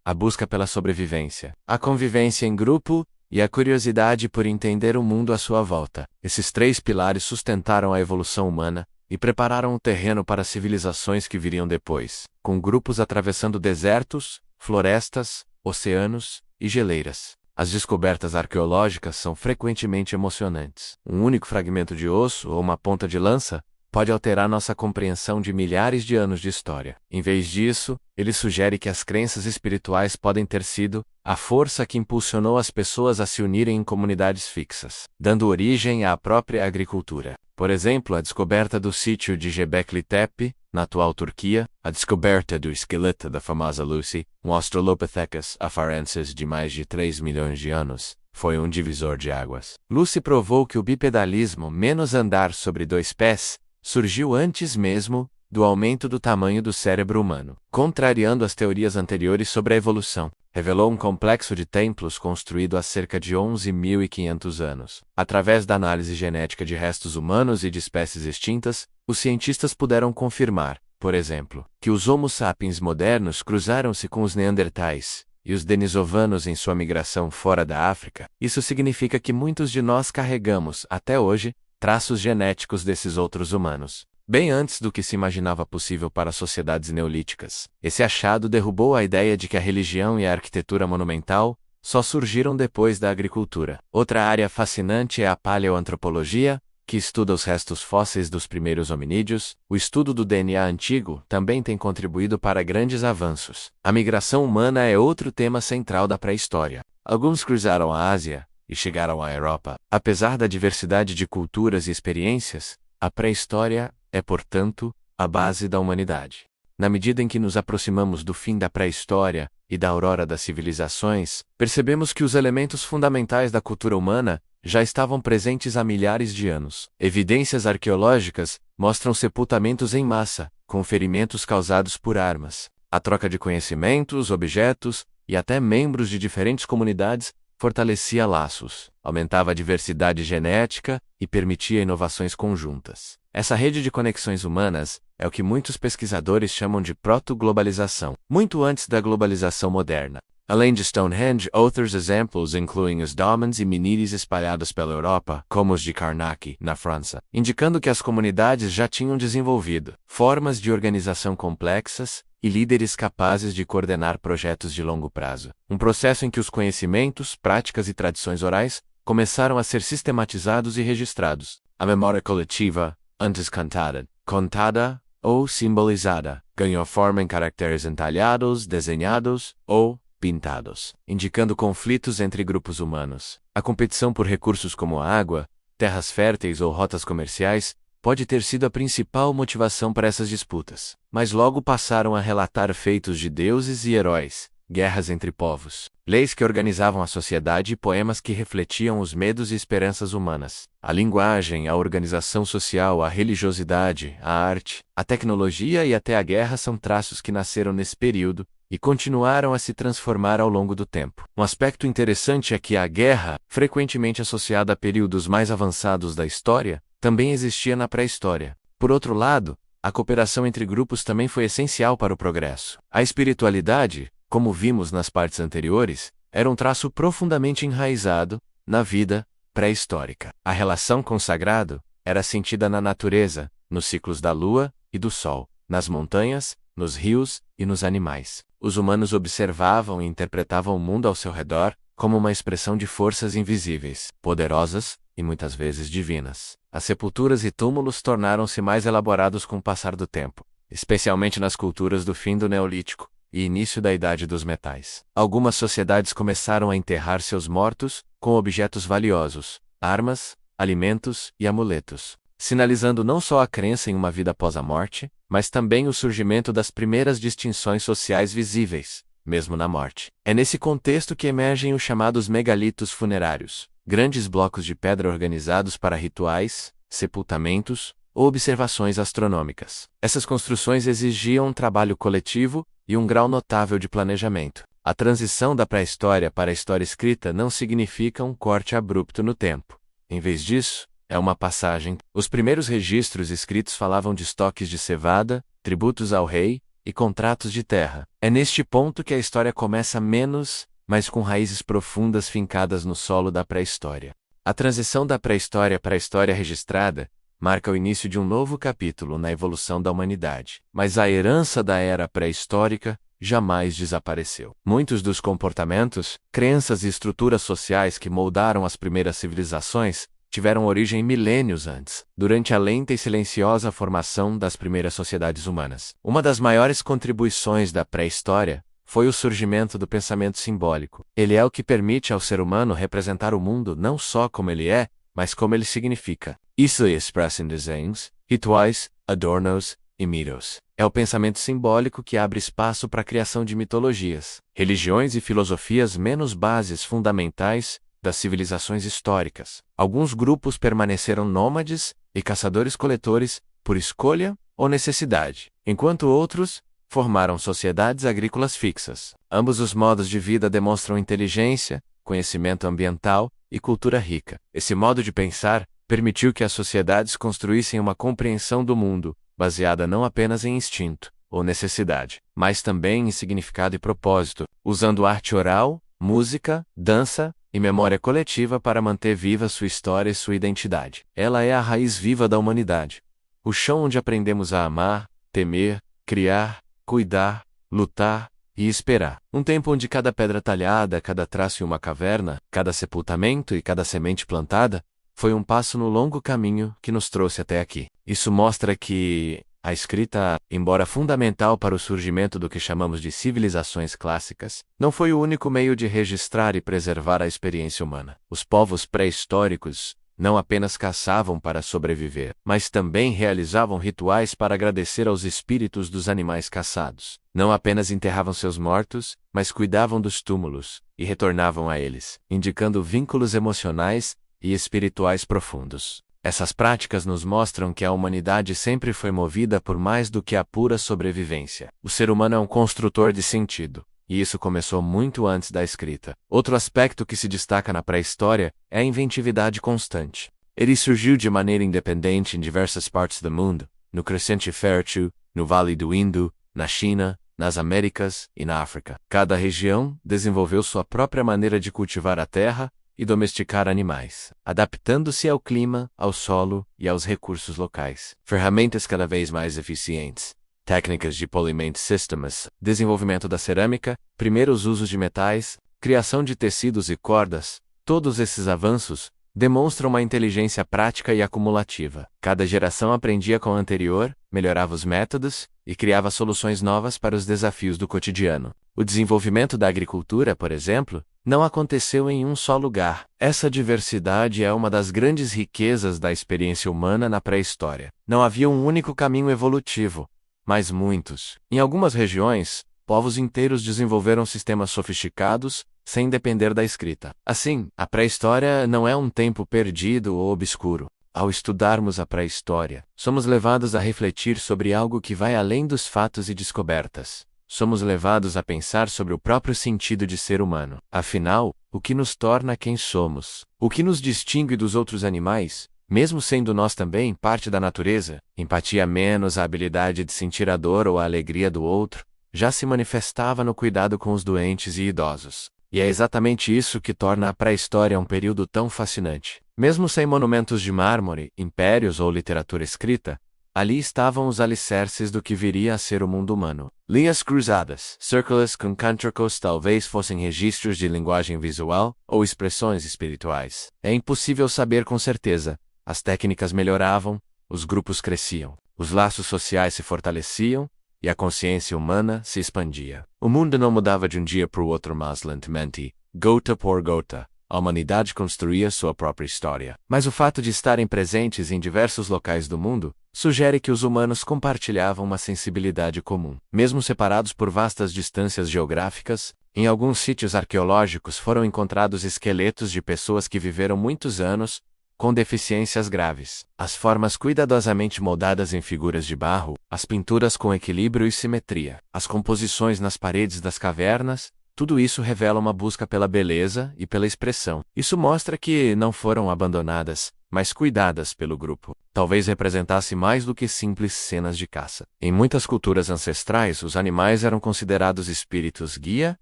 a busca pela sobrevivência, a convivência em grupo e a curiosidade por entender o mundo à sua volta. Esses três pilares sustentaram a evolução humana e prepararam o terreno para as civilizações que viriam depois, com grupos atravessando desertos, florestas, oceanos e geleiras. As descobertas arqueológicas são frequentemente emocionantes. Um único fragmento de osso ou uma ponta de lança pode alterar nossa compreensão de milhares de anos de história. Em vez disso, ele sugere que as crenças espirituais podem ter sido a força que impulsionou as pessoas a se unirem em comunidades fixas, dando origem à própria agricultura. Por exemplo, a descoberta do sítio de Göbekli Tepe, na atual Turquia, a descoberta do esqueleto da famosa Lucy, um Australopithecus afarensis de mais de 3 milhões de anos, foi um divisor de águas. Lucy provou que o bipedalismo, menos andar sobre dois pés, surgiu antes mesmo do aumento do tamanho do cérebro humano. Contrariando as teorias anteriores sobre a evolução, revelou um complexo de templos construído há cerca de 11.500 anos. Através da análise genética de restos humanos e de espécies extintas, os cientistas puderam confirmar, por exemplo, que os Homo sapiens modernos cruzaram-se com os Neandertais e os denisovanos em sua migração fora da África. Isso significa que muitos de nós carregamos, até hoje, traços genéticos desses outros humanos, bem antes do que se imaginava possível para sociedades neolíticas. Esse achado derrubou a ideia de que a religião e a arquitetura monumental só surgiram depois da agricultura. Outra área fascinante é a paleoantropologia, que estuda os restos fósseis dos primeiros hominídeos. O estudo do DNA antigo também tem contribuído para grandes avanços. A migração humana é outro tema central da pré-história. Alguns cruzaram a Ásia e chegaram à Europa. Apesar da diversidade de culturas e experiências, a pré-história é, portanto, a base da humanidade. Na medida em que nos aproximamos do fim da pré-história e da aurora das civilizações, percebemos que os elementos fundamentais da cultura humana já estavam presentes há milhares de anos. Evidências arqueológicas mostram sepultamentos em massa, com ferimentos causados por armas. A troca de conhecimentos, objetos e até membros de diferentes comunidades fortalecia laços, aumentava a diversidade genética e permitia inovações conjuntas. Essa rede de conexões humanas é o que muitos pesquisadores chamam de proto-globalização, muito antes da globalização moderna. Além de Stonehenge, outros exemplos incluem os dolmens e miniris espalhados pela Europa, como os de Karnak, na França, indicando que as comunidades já tinham desenvolvido formas de organização complexas e líderes capazes de coordenar projetos de longo prazo. Um processo em que os conhecimentos, práticas e tradições orais começaram a ser sistematizados e registrados. A memória coletiva, antes cantada, contada ou simbolizada, ganhou forma em caracteres entalhados, desenhados ou pintados, indicando conflitos entre grupos humanos. A competição por recursos como água, terras férteis ou rotas comerciais pode ter sido a principal motivação para essas disputas, mas logo passaram a relatar feitos de deuses e heróis, guerras entre povos, leis que organizavam a sociedade e poemas que refletiam os medos e esperanças humanas. A linguagem, a organização social, a religiosidade, a arte, a tecnologia e até a guerra são traços que nasceram nesse período e continuaram a se transformar ao longo do tempo. Um aspecto interessante é que a guerra, frequentemente associada a períodos mais avançados da história, também existia na pré-história. Por outro lado, a cooperação entre grupos também foi essencial para o progresso. A espiritualidade, como vimos nas partes anteriores, era um traço profundamente enraizado na vida pré-histórica. A relação com o sagrado era sentida na natureza, nos ciclos da lua e do sol, nas montanhas, nos rios e nos animais. Os humanos observavam e interpretavam o mundo ao seu redor como uma expressão de forças invisíveis, poderosas e muitas vezes divinas. As sepulturas e túmulos tornaram-se mais elaborados com o passar do tempo, especialmente nas culturas do fim do Neolítico e início da Idade dos Metais. Algumas sociedades começaram a enterrar seus mortos com objetos valiosos, armas, alimentos e amuletos, sinalizando não só a crença em uma vida após a morte, mas também o surgimento das primeiras distinções sociais visíveis, mesmo na morte. É nesse contexto que emergem os chamados megalitos funerários, grandes blocos de pedra organizados para rituais, sepultamentos ou observações astronômicas. Essas construções exigiam um trabalho coletivo e um grau notável de planejamento. A transição da pré-história para a história escrita não significa um corte abrupto no tempo. Em vez disso, é uma passagem. Os primeiros registros escritos falavam de estoques de cevada, tributos ao rei e contratos de terra. É neste ponto que a história começa menos, mas com raízes profundas fincadas no solo da pré-história. A transição da pré-história para a história registrada marca o início de um novo capítulo na evolução da humanidade. Mas a herança da era pré-histórica jamais desapareceu. Muitos dos comportamentos, crenças e estruturas sociais que moldaram as primeiras civilizações tiveram origem milênios antes, durante a lenta e silenciosa formação das primeiras sociedades humanas. Uma das maiores contribuições da pré-história foi o surgimento do pensamento simbólico. Ele é o que permite ao ser humano representar o mundo não só como ele é, mas como ele significa. Isso é expresso em desenhos, rituais, adornos e mitos. É o pensamento simbólico que abre espaço para a criação de mitologias, religiões e filosofias menos bases fundamentais das civilizações históricas. Alguns grupos permaneceram nômades e caçadores-coletores por escolha ou necessidade, enquanto outros formaram sociedades agrícolas fixas. Ambos os modos de vida demonstram inteligência, conhecimento ambiental e cultura rica. Esse modo de pensar permitiu que as sociedades construíssem uma compreensão do mundo, baseada não apenas em instinto ou necessidade, mas também em significado e propósito, usando arte oral, música, dança e memória coletiva para manter viva sua história e sua identidade. Ela é a raiz viva da humanidade, o chão onde aprendemos a amar, temer, criar, cuidar, lutar e esperar. Um tempo onde cada pedra talhada, cada traço em uma caverna, cada sepultamento e cada semente plantada foi um passo no longo caminho que nos trouxe até aqui. Isso mostra que a escrita, embora fundamental para o surgimento do que chamamos de civilizações clássicas, não foi o único meio de registrar e preservar a experiência humana. Os povos pré-históricos não apenas caçavam para sobreviver, mas também realizavam rituais para agradecer aos espíritos dos animais caçados. Não apenas enterravam seus mortos, mas cuidavam dos túmulos e retornavam a eles, indicando vínculos emocionais e espirituais profundos. Essas práticas nos mostram que a humanidade sempre foi movida por mais do que a pura sobrevivência. O ser humano é um construtor de sentido, e isso começou muito antes da escrita. Outro aspecto que se destaca na pré-história é a inventividade constante. Ele surgiu de maneira independente em diversas partes do mundo, no crescente fértil, no Vale do Indo, na China, nas Américas e na África. Cada região desenvolveu sua própria maneira de cultivar a terra e domesticar animais, adaptando-se ao clima, ao solo e aos recursos locais. Ferramentas cada vez mais eficientes, técnicas de polymer systems, desenvolvimento da cerâmica, primeiros usos de metais, criação de tecidos e cordas, todos esses avanços demonstram uma inteligência prática e acumulativa. Cada geração aprendia com a anterior, melhorava os métodos e criava soluções novas para os desafios do cotidiano. O desenvolvimento da agricultura, por exemplo, não aconteceu em um só lugar. Essa diversidade é uma das grandes riquezas da experiência humana na pré-história. Não havia um único caminho evolutivo, mas muitos. Em algumas regiões, povos inteiros desenvolveram sistemas sofisticados, sem depender da escrita. Assim, a pré-história não é um tempo perdido ou obscuro. Ao estudarmos a pré-história, somos levados a refletir sobre algo que vai além dos fatos e descobertas. Somos levados a pensar sobre o próprio sentido de ser humano. Afinal, o que nos torna quem somos? O que nos distingue dos outros animais, mesmo sendo nós também parte da natureza? Empatia menos a habilidade de sentir a dor ou a alegria do outro, já se manifestava no cuidado com os doentes e idosos. E é exatamente isso que torna a pré-história um período tão fascinante. Mesmo sem monumentos de mármore, impérios ou literatura escrita, ali estavam os alicerces do que viria a ser o mundo humano. Linhas cruzadas, círculos concêntricos talvez fossem registros de linguagem visual ou expressões espirituais. É impossível saber com certeza. As técnicas melhoravam, os grupos cresciam, os laços sociais se fortaleciam, e a consciência humana se expandia. O mundo não mudava de um dia para o outro, mas lentamente, gota por gota, a humanidade construía sua própria história. Mas o fato de estarem presentes em diversos locais do mundo sugere que os humanos compartilhavam uma sensibilidade comum. Mesmo separados por vastas distâncias geográficas, em alguns sítios arqueológicos foram encontrados esqueletos de pessoas que viveram muitos anos, com deficiências graves. As formas cuidadosamente moldadas em figuras de barro, as pinturas com equilíbrio e simetria, as composições nas paredes das cavernas, tudo isso revela uma busca pela beleza e pela expressão. Isso mostra que não foram abandonadas, mas cuidadas pelo grupo. Talvez representasse mais do que simples cenas de caça. Em muitas culturas ancestrais, os animais eram considerados espíritos guia,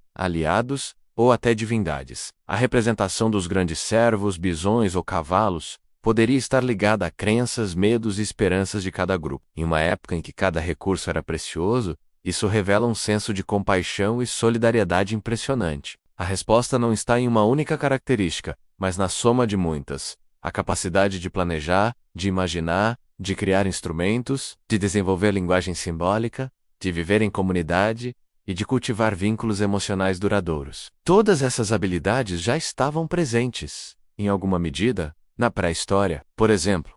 aliados, ou até divindades. A representação dos grandes cervos, bisões ou cavalos poderia estar ligada a crenças, medos e esperanças de cada grupo. Em uma época em que cada recurso era precioso, isso revela um senso de compaixão e solidariedade impressionante. A resposta não está em uma única característica, mas na soma de muitas. a capacidade de planejar, de imaginar, de criar instrumentos, de desenvolver linguagem simbólica, de viver em comunidade e de cultivar vínculos emocionais duradouros. Todas essas habilidades já estavam presentes, em alguma medida, na pré-história. Por exemplo,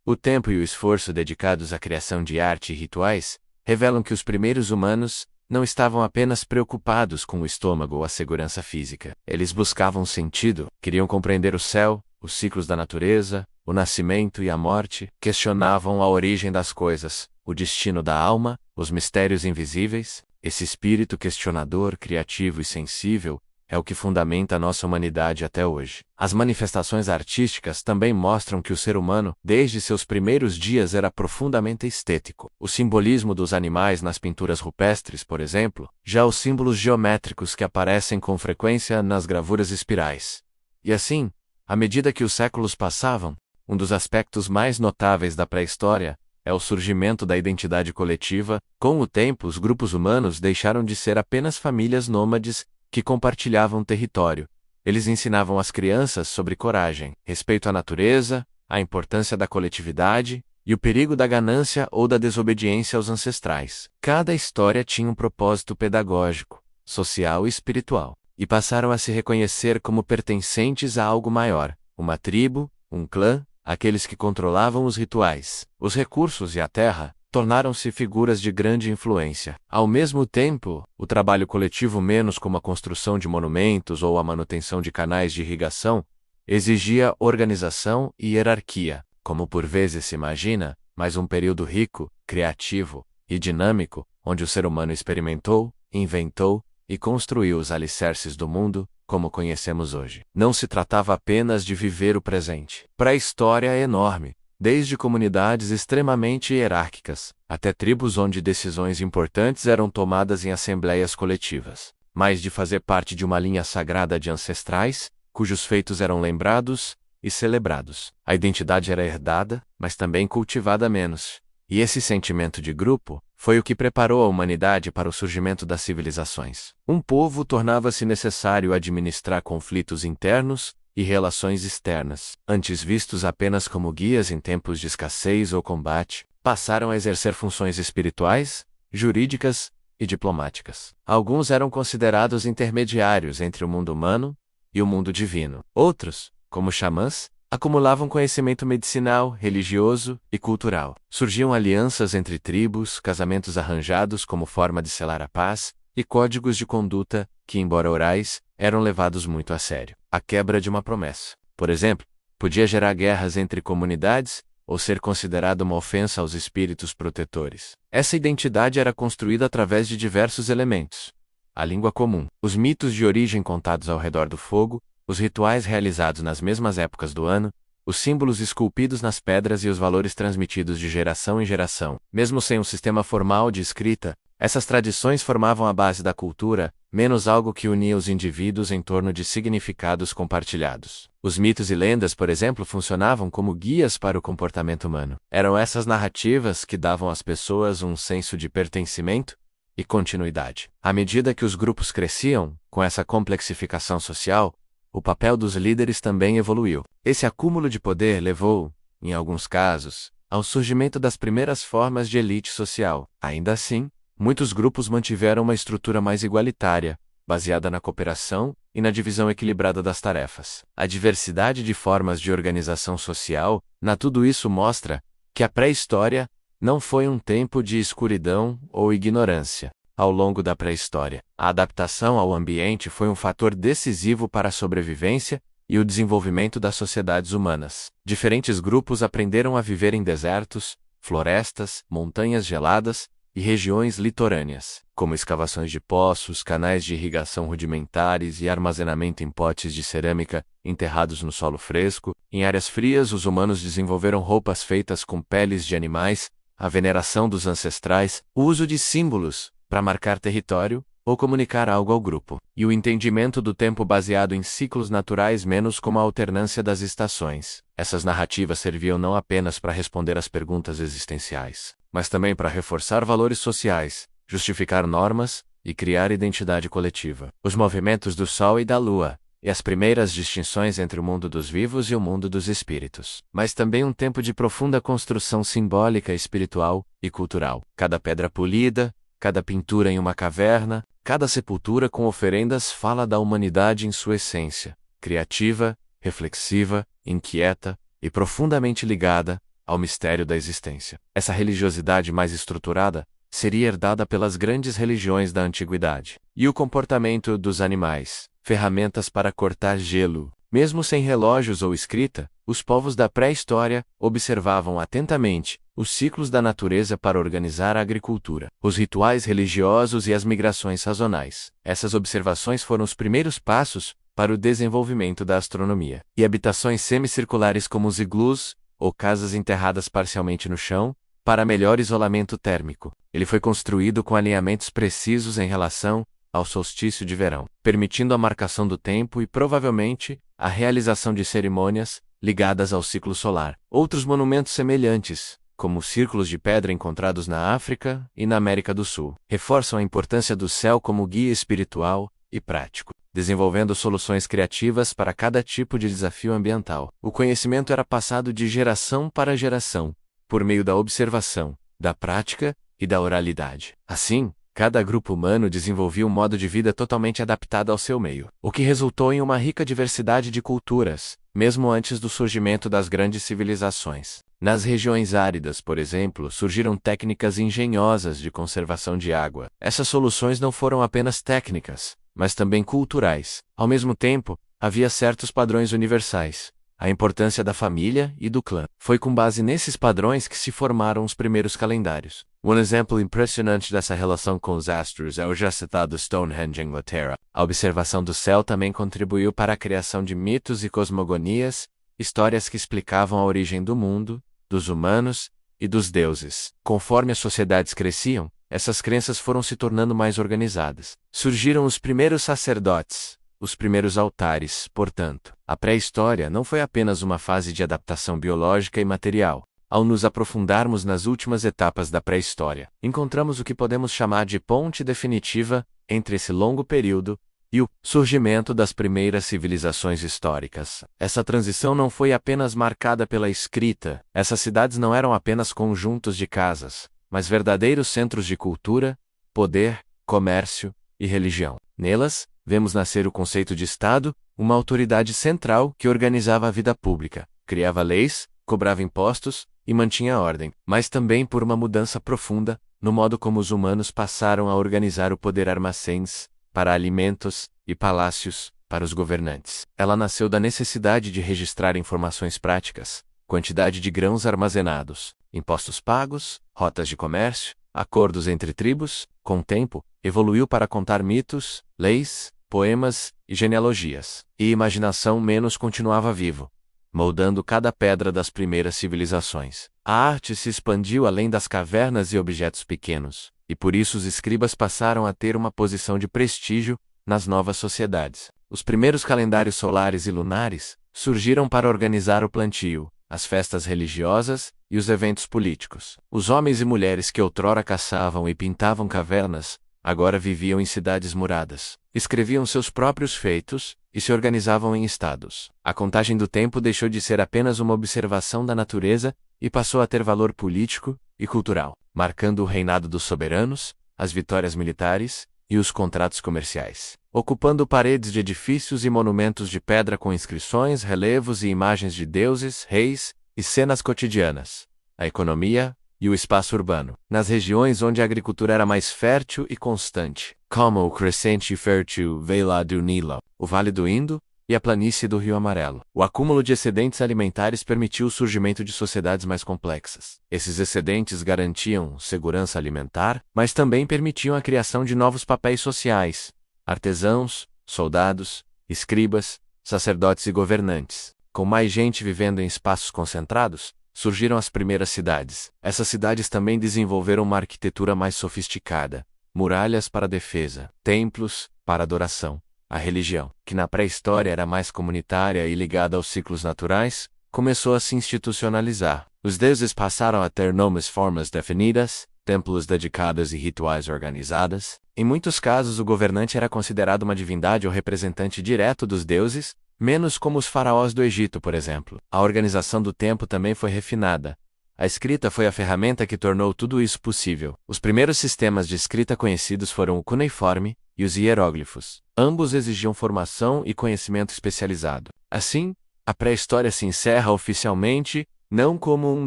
o tempo e o esforço dedicados à criação de arte e rituais revelam que os primeiros humanos não estavam apenas preocupados com o estômago ou a segurança física. Eles buscavam sentido, queriam compreender o céu, os ciclos da natureza, o nascimento e a morte, questionavam a origem das coisas, o destino da alma, os mistérios invisíveis. Esse espírito questionador, criativo e sensível é o que fundamenta a nossa humanidade até hoje. As manifestações artísticas também mostram que o ser humano, desde seus primeiros dias, era profundamente estético. O simbolismo dos animais nas pinturas rupestres, por exemplo, já os símbolos geométricos que aparecem com frequência nas gravuras espirais. E assim, à medida que os séculos passavam, um dos aspectos mais notáveis da pré-história é o surgimento da identidade coletiva. Com o tempo, os grupos humanos deixaram de ser apenas famílias nômades que compartilhavam território. Eles ensinavam às crianças sobre coragem, respeito à natureza, a importância da coletividade e o perigo da ganância ou da desobediência aos ancestrais. Cada história tinha um propósito pedagógico, social e espiritual, e passaram a se reconhecer como pertencentes a algo maior, uma tribo, um clã. Aqueles que controlavam os rituais, os recursos e a terra, tornaram-se figuras de grande influência. Ao mesmo tempo, o trabalho coletivo, menos como a construção de monumentos ou a manutenção de canais de irrigação, exigia organização e hierarquia, como por vezes se imagina, mas um período rico, criativo e dinâmico, onde o ser humano experimentou, inventou e construiu os alicerces do mundo, como conhecemos hoje. Não se tratava apenas de viver o presente. Pré-história é enorme, desde comunidades extremamente hierárquicas, até tribos onde decisões importantes eram tomadas em assembleias coletivas, mas de fazer parte de uma linha sagrada de ancestrais, cujos feitos eram lembrados e celebrados. A identidade era herdada, mas também cultivada menos. E esse sentimento de grupo foi o que preparou a humanidade para o surgimento das civilizações. Um povo tornava-se necessário administrar conflitos internos e relações externas. Antes vistos apenas como guias em tempos de escassez ou combate, passaram a exercer funções espirituais, jurídicas e diplomáticas. Alguns eram considerados intermediários entre o mundo humano e o mundo divino. Outros, como xamãs, acumulavam conhecimento medicinal, religioso e cultural. Surgiam alianças entre tribos, casamentos arranjados como forma de selar a paz, e códigos de conduta que, embora orais, eram levados muito a sério. A quebra de uma promessa, por exemplo, podia gerar guerras entre comunidades ou ser considerada uma ofensa aos espíritos protetores. Essa identidade era construída através de diversos elementos: a língua comum, os mitos de origem contados ao redor do fogo, os rituais realizados nas mesmas épocas do ano, os símbolos esculpidos nas pedras e os valores transmitidos de geração em geração. Mesmo sem um sistema formal de escrita, essas tradições formavam a base da cultura, menos algo que unia os indivíduos em torno de significados compartilhados. Os mitos e lendas, por exemplo, funcionavam como guias para o comportamento humano. Eram essas narrativas que davam às pessoas um senso de pertencimento e continuidade. À medida que os grupos cresciam, com essa complexificação social, o papel dos líderes também evoluiu. Esse acúmulo de poder levou, em alguns casos, ao surgimento das primeiras formas de elite social. Ainda assim, muitos grupos mantiveram uma estrutura mais igualitária, baseada na cooperação e na divisão equilibrada das tarefas. A diversidade de formas de organização social, tudo isso mostra que a pré-história não foi um tempo de escuridão ou ignorância. Ao longo da pré-história, a adaptação ao ambiente foi um fator decisivo para a sobrevivência e o desenvolvimento das sociedades humanas. Diferentes grupos aprenderam a viver em desertos, florestas, montanhas geladas e regiões litorâneas, como escavações de poços, canais de irrigação rudimentares e armazenamento em potes de cerâmica enterrados no solo fresco. Em áreas frias, os humanos desenvolveram roupas feitas com peles de animais, a veneração dos ancestrais, o uso de símbolos para marcar território ou comunicar algo ao grupo, e o entendimento do tempo baseado em ciclos naturais menos como a alternância das estações. Essas narrativas serviam não apenas para responder às perguntas existenciais, mas também para reforçar valores sociais, justificar normas e criar identidade coletiva. Os movimentos do Sol e da Lua, e as primeiras distinções entre o mundo dos vivos e o mundo dos espíritos. Mas também um tempo de profunda construção simbólica, espiritual e cultural. Cada pedra polida, cada pintura em uma caverna, cada sepultura com oferendas fala da humanidade em sua essência, criativa, reflexiva, inquieta e profundamente ligada ao mistério da existência. Essa religiosidade mais estruturada seria herdada pelas grandes religiões da antiguidade. E o comportamento dos animais, ferramentas para cortar gelo. Mesmo sem relógios ou escrita, os povos da pré-história observavam atentamente os ciclos da natureza para organizar a agricultura, os rituais religiosos e as migrações sazonais. Essas observações foram os primeiros passos para o desenvolvimento da astronomia. E habitações semicirculares como os iglus, ou casas enterradas parcialmente no chão, para melhor isolamento térmico. Ele foi construído com alinhamentos precisos em relação ao solstício de verão, permitindo a marcação do tempo e, provavelmente, a realização de cerimônias ligadas ao ciclo solar. Outros monumentos semelhantes, como os círculos de pedra encontrados na África e na América do Sul, reforçam a importância do céu como guia espiritual e prático, desenvolvendo soluções criativas para cada tipo de desafio ambiental. O conhecimento era passado de geração para geração, por meio da observação, da prática e da oralidade. Assim, cada grupo humano desenvolvia um modo de vida totalmente adaptado ao seu meio, o que resultou em uma rica diversidade de culturas, mesmo antes do surgimento das grandes civilizações. Nas regiões áridas, por exemplo, surgiram técnicas engenhosas de conservação de água. Essas soluções não foram apenas técnicas, mas também culturais. Ao mesmo tempo, havia certos padrões universais. A importância da família e do clã. Foi com base nesses padrões que se formaram os primeiros calendários. Um exemplo impressionante dessa relação com os astros é o já citado Stonehenge em Inglaterra. A observação do céu também contribuiu para a criação de mitos e cosmogonias, histórias que explicavam a origem do mundo, dos humanos e dos deuses. Conforme as sociedades cresciam, essas crenças foram se tornando mais organizadas. Surgiram os primeiros sacerdotes, os primeiros altares. Portanto, a pré-história não foi apenas uma fase de adaptação biológica e material. Ao nos aprofundarmos nas últimas etapas da pré-história, encontramos o que podemos chamar de ponte definitiva entre esse longo período e o surgimento das primeiras civilizações históricas. Essa transição não foi apenas marcada pela escrita. Essas cidades não eram apenas conjuntos de casas, mas verdadeiros centros de cultura, poder, comércio e religião. Nelas, vemos nascer o conceito de Estado, uma autoridade central que organizava a vida pública, criava leis, cobrava impostos e mantinha a ordem, mas também por uma mudança profunda no modo como os humanos passaram a organizar o poder. Armazéns para alimentos e palácios para os governantes. Ela nasceu da necessidade de registrar informações práticas, quantidade de grãos armazenados, impostos pagos, rotas de comércio, acordos entre tribos. Com o tempo, evoluiu para contar mitos, leis, poemas e genealogias. E imaginação menos continuava vivo, moldando cada pedra das primeiras civilizações. A arte se expandiu além das cavernas e objetos pequenos, e por isso os escribas passaram a ter uma posição de prestígio nas novas sociedades. Os primeiros calendários solares e lunares surgiram para organizar o plantio, as festas religiosas e os eventos políticos. Os homens e mulheres que outrora caçavam e pintavam cavernas, agora viviam em cidades muradas, escreviam seus próprios feitos e se organizavam em estados. A contagem do tempo deixou de ser apenas uma observação da natureza e passou a ter valor político e cultural, marcando o reinado dos soberanos, as vitórias militares e os contratos comerciais, ocupando paredes de edifícios e monumentos de pedra com inscrições, relevos e imagens de deuses, reis e cenas cotidianas. A economia e o espaço urbano, nas regiões onde a agricultura era mais fértil e constante, como o crescente fértil Vale do Nilo, o Vale do Indo e a planície do Rio Amarelo. O acúmulo de excedentes alimentares permitiu o surgimento de sociedades mais complexas. Esses excedentes garantiam segurança alimentar, mas também permitiam a criação de novos papéis sociais: artesãos, soldados, escribas, sacerdotes e governantes. Com mais gente vivendo em espaços concentrados, surgiram as primeiras cidades. Essas cidades também desenvolveram uma arquitetura mais sofisticada, muralhas para defesa, templos para adoração. A religião, que na pré-história era mais comunitária e ligada aos ciclos naturais, começou a se institucionalizar. Os deuses passaram a ter nomes, formas definidas, templos dedicados e rituais organizados. Em muitos casos, o governante era considerado uma divindade ou representante direto dos deuses, menos como os faraós do Egito, por exemplo. A organização do tempo também foi refinada. A escrita foi a ferramenta que tornou tudo isso possível. Os primeiros sistemas de escrita conhecidos foram o cuneiforme e os hieróglifos. Ambos exigiam formação e conhecimento especializado. Assim, a pré-história se encerra oficialmente, não como um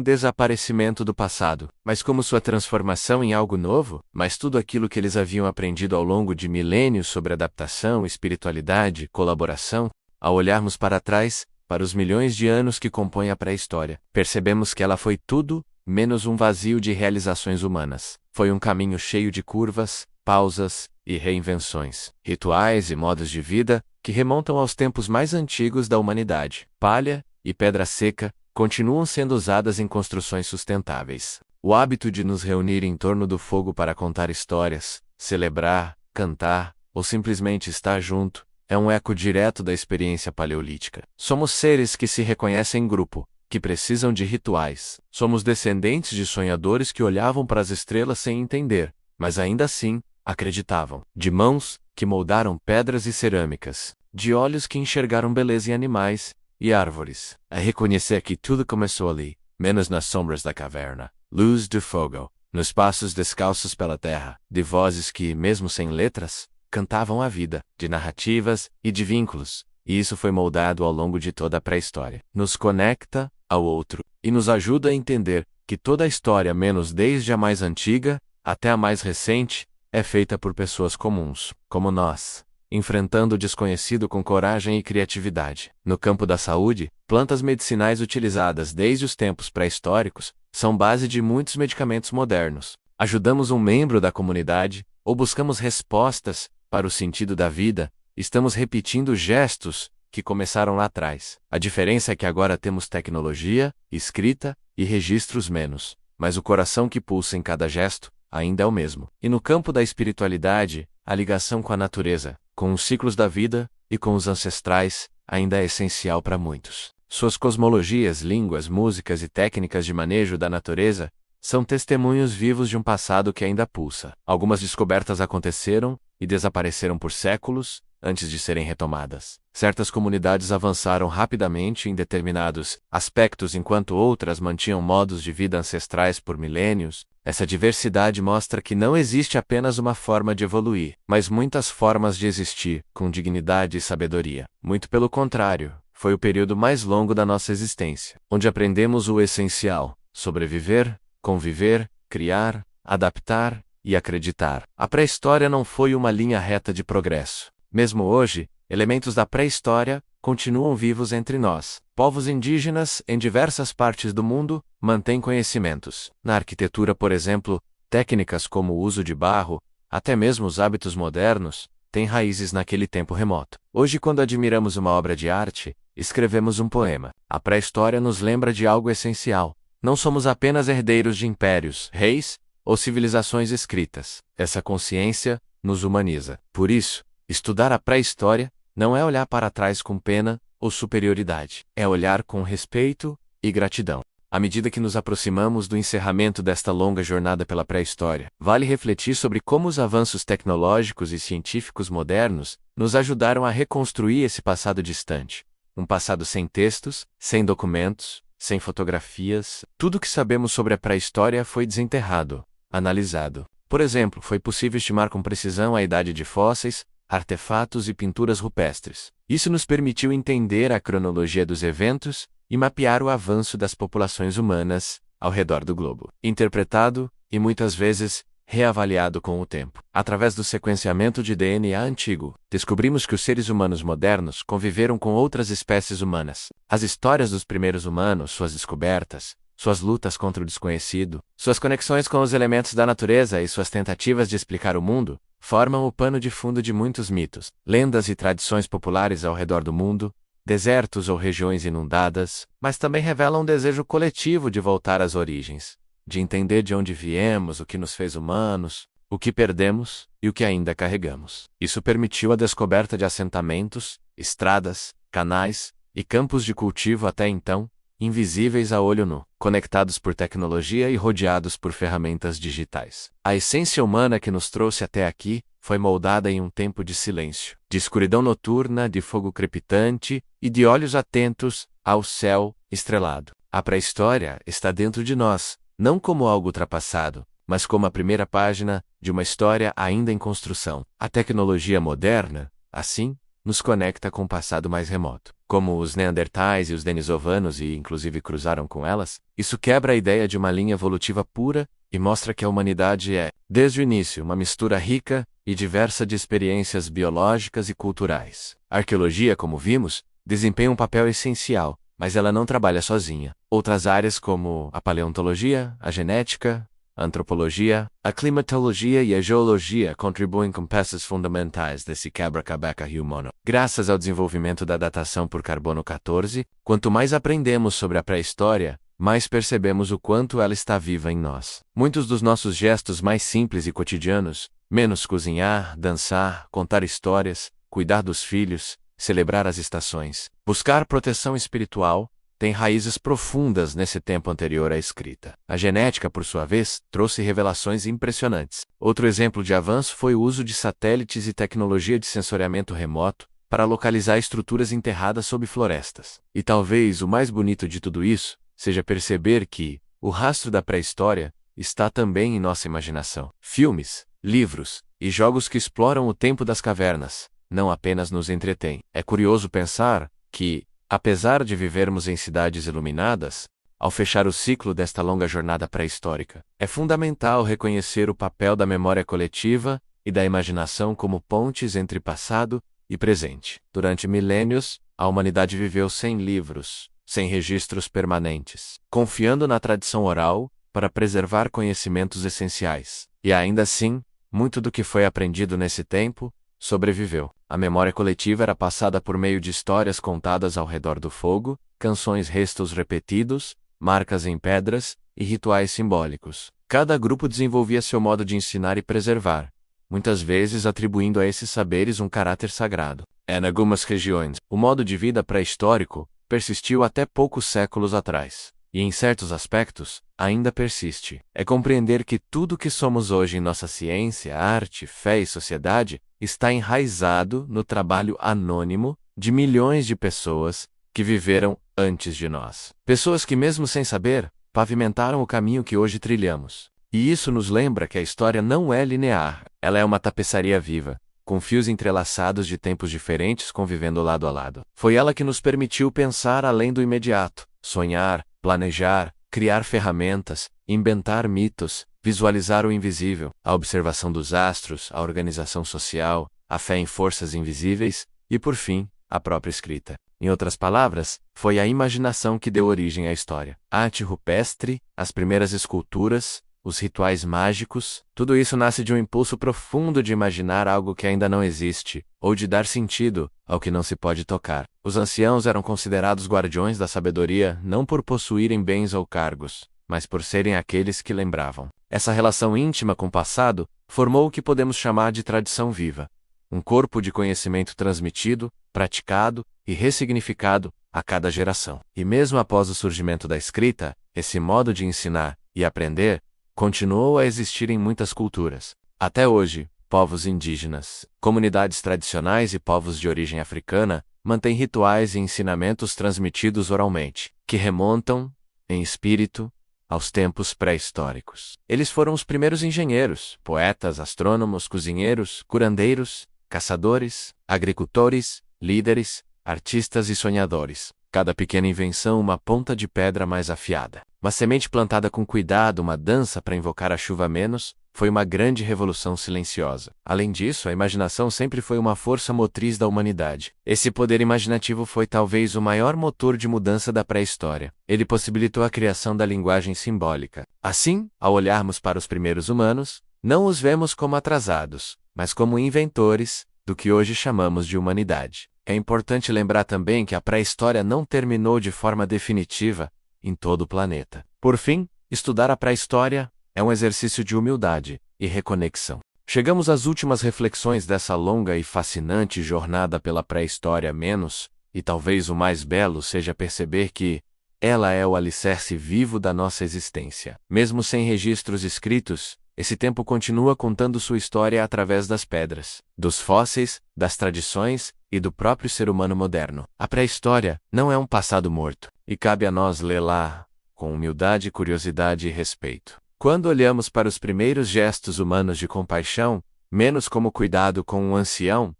desaparecimento do passado, mas como sua transformação em algo novo. Mas tudo aquilo que eles haviam aprendido ao longo de milênios sobre adaptação, espiritualidade, colaboração, ao olharmos para trás, para os milhões de anos que compõem a pré-história, percebemos que ela foi tudo menos um vazio de realizações humanas. Foi um caminho cheio de curvas, pausas e reinvenções, rituais e modos de vida que remontam aos tempos mais antigos da humanidade. Palha e pedra seca continuam sendo usadas em construções sustentáveis. O hábito de nos reunir em torno do fogo para contar histórias, celebrar, cantar ou simplesmente estar junto é um eco direto da experiência paleolítica. Somos seres que se reconhecem em grupo, que precisam de rituais. Somos descendentes de sonhadores que olhavam para as estrelas sem entender, mas ainda assim, acreditavam. De mãos que moldaram pedras e cerâmicas. De olhos que enxergaram beleza em animais e árvores. A reconhecer que tudo começou ali, menos nas sombras da caverna. Luz de fogo, nos passos descalços pela terra, de vozes que, mesmo sem letras, cantavam a vida, de narrativas e de vínculos, e isso foi moldado ao longo de toda a pré-história. Nos conecta ao outro, e nos ajuda a entender que toda a história, menos desde a mais antiga até a mais recente, é feita por pessoas comuns, como nós, enfrentando o desconhecido com coragem e criatividade. No campo da saúde, plantas medicinais utilizadas desde os tempos pré-históricos são base de muitos medicamentos modernos. Ajudamos um membro da comunidade, ou buscamos respostas para o sentido da vida, estamos repetindo gestos que começaram lá atrás. A diferença é que agora temos tecnologia, escrita e registros menos, mas o coração que pulsa em cada gesto ainda é o mesmo. E no campo da espiritualidade, a ligação com a natureza, com os ciclos da vida e com os ancestrais, ainda é essencial para muitos. Suas cosmologias, línguas, músicas e técnicas de manejo da natureza são testemunhos vivos de um passado que ainda pulsa. Algumas descobertas aconteceram e desapareceram por séculos antes de serem retomadas. Certas comunidades avançaram rapidamente em determinados aspectos enquanto outras mantinham modos de vida ancestrais por milênios. Essa diversidade mostra que não existe apenas uma forma de evoluir, mas muitas formas de existir, com dignidade e sabedoria. Muito pelo contrário, foi o período mais longo da nossa existência, onde aprendemos o essencial: sobreviver, conviver, criar, adaptar e acreditar. A pré-história não foi uma linha reta de progresso. Mesmo hoje, elementos da pré-história continuam vivos entre nós. Povos indígenas, em diversas partes do mundo, mantêm conhecimentos. Na arquitetura, por exemplo, técnicas como o uso de barro, até mesmo os hábitos modernos, têm raízes naquele tempo remoto. Hoje, quando admiramos uma obra de arte, escrevemos um poema. A pré-história nos lembra de algo essencial. Não somos apenas herdeiros de impérios, reis ou civilizações escritas. Essa consciência nos humaniza. Por isso, estudar a pré-história não é olhar para trás com pena ou superioridade. É olhar com respeito e gratidão. À medida que nos aproximamos do encerramento desta longa jornada pela pré-história, vale refletir sobre como os avanços tecnológicos e científicos modernos nos ajudaram a reconstruir esse passado distante. Um passado sem textos, sem documentos, sem fotografias. Tudo o que sabemos sobre a pré-história foi desenterrado, analisado. Por exemplo, foi possível estimar com precisão a idade de fósseis, artefatos e pinturas rupestres. Isso nos permitiu entender a cronologia dos eventos e mapear o avanço das populações humanas ao redor do globo. Interpretado, e muitas vezes, reavaliado com o tempo. Através do sequenciamento de DNA antigo, descobrimos que os seres humanos modernos conviveram com outras espécies humanas. As histórias dos primeiros humanos, suas descobertas, suas lutas contra o desconhecido, suas conexões com os elementos da natureza e suas tentativas de explicar o mundo, formam o pano de fundo de muitos mitos, lendas e tradições populares ao redor do mundo, desertos ou regiões inundadas, mas também revelam um desejo coletivo de voltar às origens, de entender de onde viemos, o que nos fez humanos, o que perdemos e o que ainda carregamos. Isso permitiu a descoberta de assentamentos, estradas, canais e campos de cultivo até então invisíveis a olho nu, conectados por tecnologia e rodeados por ferramentas digitais. A essência humana que nos trouxe até aqui foi moldada em um tempo de silêncio, de escuridão noturna, de fogo crepitante e de olhos atentos ao céu estrelado. A pré-história está dentro de nós, não como algo ultrapassado, mas como a primeira página de uma história ainda em construção. A tecnologia moderna, assim, nos conecta com o passado mais remoto. Como os neandertais e os denisovanos e inclusive cruzaram com elas, isso quebra a ideia de uma linha evolutiva pura e mostra que a humanidade é, desde o início, uma mistura rica e diversa de experiências biológicas e culturais. A arqueologia, como vimos, desempenha um papel essencial, mas ela não trabalha sozinha. Outras áreas como a paleontologia, a genética, a antropologia, a climatologia e a geologia contribuem com peças fundamentais desse quebra-cabeça humano. Graças ao desenvolvimento da datação por carbono 14, quanto mais aprendemos sobre a pré-história, mais percebemos o quanto ela está viva em nós. Muitos dos nossos gestos mais simples e cotidianos, menos cozinhar, dançar, contar histórias, cuidar dos filhos, celebrar as estações, buscar proteção espiritual, tem raízes profundas nesse tempo anterior à escrita. A genética, por sua vez, trouxe revelações impressionantes. Outro exemplo de avanço foi o uso de satélites e tecnologia de sensoriamento remoto para localizar estruturas enterradas sob florestas. E talvez o mais bonito de tudo isso seja perceber que o rastro da pré-história está também em nossa imaginação. Filmes, livros e jogos que exploram o tempo das cavernas não apenas nos entretêm. É curioso pensar que, apesar de vivermos em cidades iluminadas, ao fechar o ciclo desta longa jornada pré-histórica, é fundamental reconhecer o papel da memória coletiva e da imaginação como pontes entre passado e presente. Durante milênios, a humanidade viveu sem livros, sem registros permanentes, confiando na tradição oral para preservar conhecimentos essenciais. E ainda assim, muito do que foi aprendido nesse tempo sobreviveu. A memória coletiva era passada por meio de histórias contadas ao redor do fogo, canções restos repetidos, marcas em pedras e rituais simbólicos. Cada grupo desenvolvia seu modo de ensinar e preservar, muitas vezes atribuindo a esses saberes um caráter sagrado. Em algumas regiões, o modo de vida pré-histórico persistiu até poucos séculos atrás. E em certos aspectos, ainda persiste. É compreender que tudo que somos hoje em nossa ciência, arte, fé e sociedade está enraizado no trabalho anônimo de milhões de pessoas que viveram antes de nós. Pessoas que, mesmo sem saber, pavimentaram o caminho que hoje trilhamos. E isso nos lembra que a história não é linear, ela é uma tapeçaria viva, com fios entrelaçados de tempos diferentes convivendo lado a lado. Foi ela que nos permitiu pensar além do imediato, sonhar, planejar, criar ferramentas, inventar mitos, visualizar o invisível, a observação dos astros, a organização social, a fé em forças invisíveis e, por fim, a própria escrita. Em outras palavras, foi a imaginação que deu origem à história. A arte rupestre, as primeiras esculturas, os rituais mágicos, tudo isso nasce de um impulso profundo de imaginar algo que ainda não existe, ou de dar sentido ao que não se pode tocar. Os anciãos eram considerados guardiões da sabedoria não por possuírem bens ou cargos, mas por serem aqueles que lembravam. Essa relação íntima com o passado formou o que podemos chamar de tradição viva, um corpo de conhecimento transmitido, praticado e ressignificado a cada geração. E mesmo após o surgimento da escrita, esse modo de ensinar e aprender continuou a existir em muitas culturas. Até hoje, povos indígenas, comunidades tradicionais e povos de origem africana mantêm rituais e ensinamentos transmitidos oralmente, que remontam, em espírito, aos tempos pré-históricos. Eles foram os primeiros engenheiros, poetas, astrônomos, cozinheiros, curandeiros, caçadores, agricultores, líderes, artistas e sonhadores. Cada pequena invenção uma ponta de pedra mais afiada. Uma semente plantada com cuidado, uma dança para invocar a chuva menos, foi uma grande revolução silenciosa. Além disso, a imaginação sempre foi uma força motriz da humanidade. Esse poder imaginativo foi talvez o maior motor de mudança da pré-história. Ele possibilitou a criação da linguagem simbólica. Assim, ao olharmos para os primeiros humanos, não os vemos como atrasados, mas como inventores do que hoje chamamos de humanidade. É importante lembrar também que a pré-história não terminou de forma definitiva em todo o planeta. Por fim, estudar a pré-história é um exercício de humildade e reconexão. Chegamos às últimas reflexões dessa longa e fascinante jornada pela pré-história menos, e talvez o mais belo seja perceber que, Ela é o alicerce vivo da nossa existência. Mesmo sem registros escritos, esse tempo continua contando sua história através das pedras, dos fósseis, das tradições e do próprio ser humano moderno. A pré-história não é um passado morto, e cabe a nós lê-la com humildade, curiosidade e respeito. Quando olhamos para os primeiros gestos humanos de compaixão, menos como cuidado com um ancião,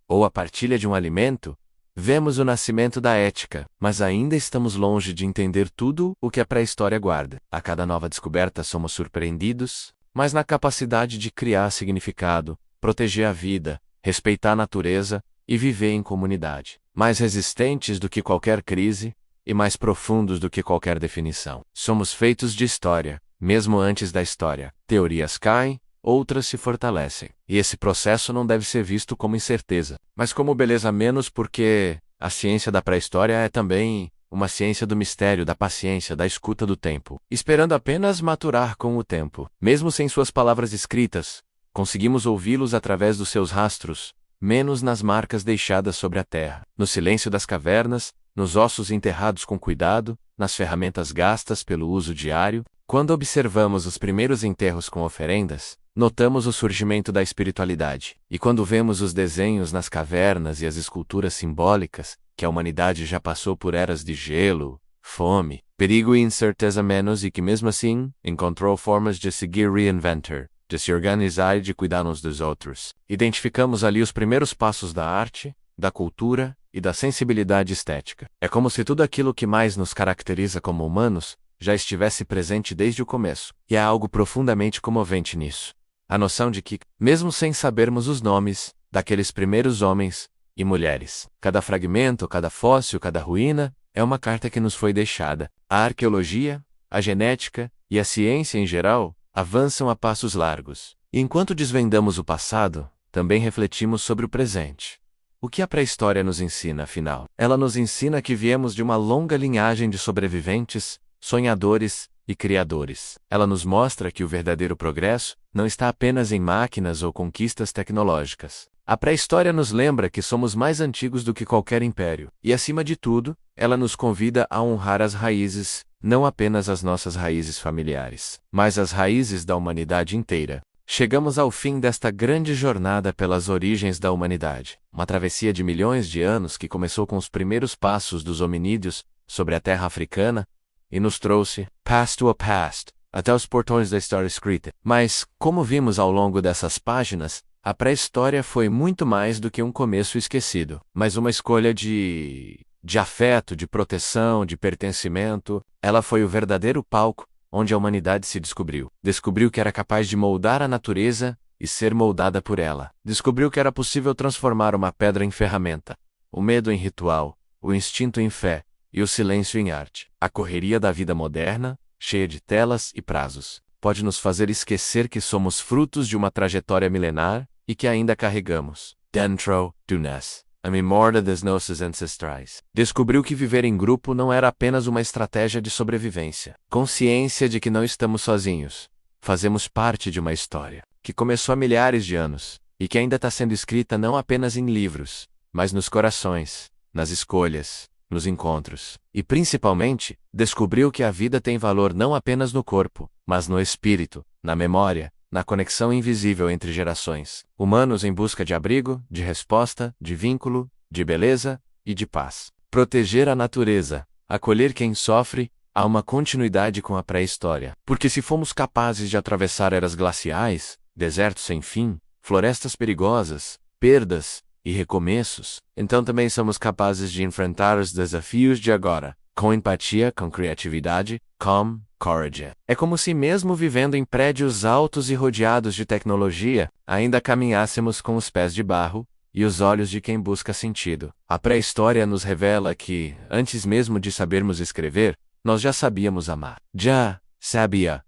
ou a partilha de um alimento, vemos o nascimento da ética, mas ainda estamos longe de entender tudo o que a pré-história guarda. A cada nova descoberta somos surpreendidos, mas na capacidade de criar significado, proteger a vida, respeitar a natureza e viver em comunidade. Mais resistentes do que qualquer crise e mais profundos do que qualquer definição. Somos feitos de história, mesmo antes da história. Teorias caem, outras se fortalecem. E esse processo não deve ser visto como incerteza, mas como beleza, menos porque a ciência da pré-história é também uma ciência do mistério, da paciência, da escuta do tempo, esperando apenas maturar com o tempo. Mesmo sem suas palavras escritas, conseguimos ouvi-los através dos seus rastros, menos nas marcas deixadas sobre a terra, no silêncio das cavernas, nos ossos enterrados com cuidado, nas ferramentas gastas pelo uso diário. Quando observamos os primeiros enterros com oferendas, notamos o surgimento da espiritualidade. E quando vemos os desenhos nas cavernas e as esculturas simbólicas, que a humanidade já passou por eras de gelo, fome, perigo e incerteza menos e que mesmo assim, encontrou formas de seguir reinventar, de se organizar e de cuidar uns dos outros. Identificamos ali os primeiros passos da arte, da cultura e da sensibilidade estética. É como se tudo aquilo que mais nos caracteriza como humanos já estivesse presente desde o começo. E há algo profundamente comovente nisso. A noção de que, mesmo sem sabermos os nomes daqueles primeiros homens e mulheres, cada fragmento, cada fóssil, cada ruína, é uma carta que nos foi deixada. A arqueologia, a genética e a ciência em geral avançam a passos largos. E enquanto desvendamos o passado, também refletimos sobre o presente. O que a pré-história nos ensina, afinal? Ela nos ensina que viemos de uma longa linhagem de sobreviventes, sonhadores e criadores. Ela nos mostra que o verdadeiro progresso não está apenas em máquinas ou conquistas tecnológicas. A pré-história nos lembra que somos mais antigos do que qualquer império, e acima de tudo, ela nos convida a honrar as raízes, não apenas as nossas raízes familiares, mas as raízes da humanidade inteira. Chegamos ao fim desta grande jornada pelas origens da humanidade, uma travessia de milhões de anos que começou com os primeiros passos dos hominídeos sobre a terra africana e nos trouxe, past to a past, até os portões da história escrita. Mas, como vimos ao longo dessas páginas, a pré-história foi muito mais do que um começo esquecido, mas uma escolha de afeto, de proteção, de pertencimento. Ela foi o verdadeiro palco onde a humanidade se descobriu. Descobriu que era capaz de moldar a natureza e ser moldada por ela. Descobriu que era possível transformar uma pedra em ferramenta, o medo em ritual, o instinto em fé e o silêncio em arte. A correria da vida moderna, cheia de telas e prazos, pode nos fazer esquecer que somos frutos de uma trajetória milenar e que ainda carregamos, dentro de nós, a memória dos nossos ancestrais. Descobriu que viver em grupo não era apenas uma estratégia de sobrevivência. Consciência de que não estamos sozinhos. Fazemos parte de uma história que começou há milhares de anos e que ainda está sendo escrita não apenas em livros, mas nos corações, nas escolhas, nos encontros. E principalmente, descobriu que a vida tem valor não apenas no corpo, mas no espírito, na memória, na conexão invisível entre gerações. Humanos em busca de abrigo, de resposta, de vínculo, de beleza e de paz. Proteger a natureza, acolher quem sofre, há uma continuidade com a pré-história. Porque se fomos capazes de atravessar eras glaciais, desertos sem fim, florestas perigosas, perdas e recomeços, então também somos capazes de enfrentar os desafios de agora, com empatia, com criatividade, com coragem. É como se mesmo vivendo em prédios altos e rodeados de tecnologia, ainda caminhássemos com os pés de barro e os olhos de quem busca sentido. A pré-história nos revela que, antes mesmo de sabermos escrever, nós já sabíamos amar. Já sabíamos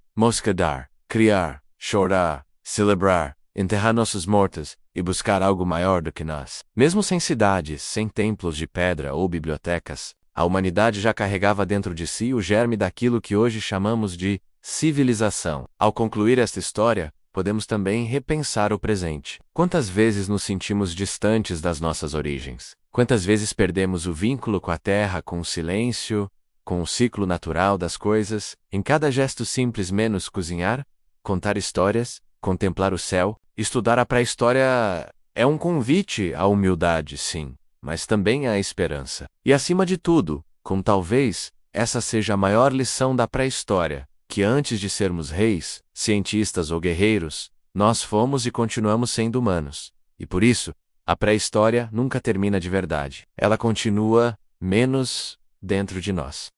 dar, criar, chorar, celebrar, enterrar nossos mortos e buscar algo maior do que nós. Mesmo sem cidades, sem templos de pedra ou bibliotecas, a humanidade já carregava dentro de si o germe daquilo que hoje chamamos de civilização. Ao concluir esta história, podemos também repensar o presente. Quantas vezes nos sentimos distantes das nossas origens? Quantas vezes perdemos o vínculo com a terra, com o silêncio, com o ciclo natural das coisas, em cada gesto simples menos cozinhar, contar histórias, contemplar o céu, estudar a pré-história é um convite à humildade, sim, mas também à esperança. E acima de tudo, com talvez essa seja a maior lição da pré-história, que antes de sermos reis, cientistas ou guerreiros, nós fomos e continuamos sendo humanos. E por isso, a pré-história nunca termina de verdade. Ela continua, menos, dentro de nós.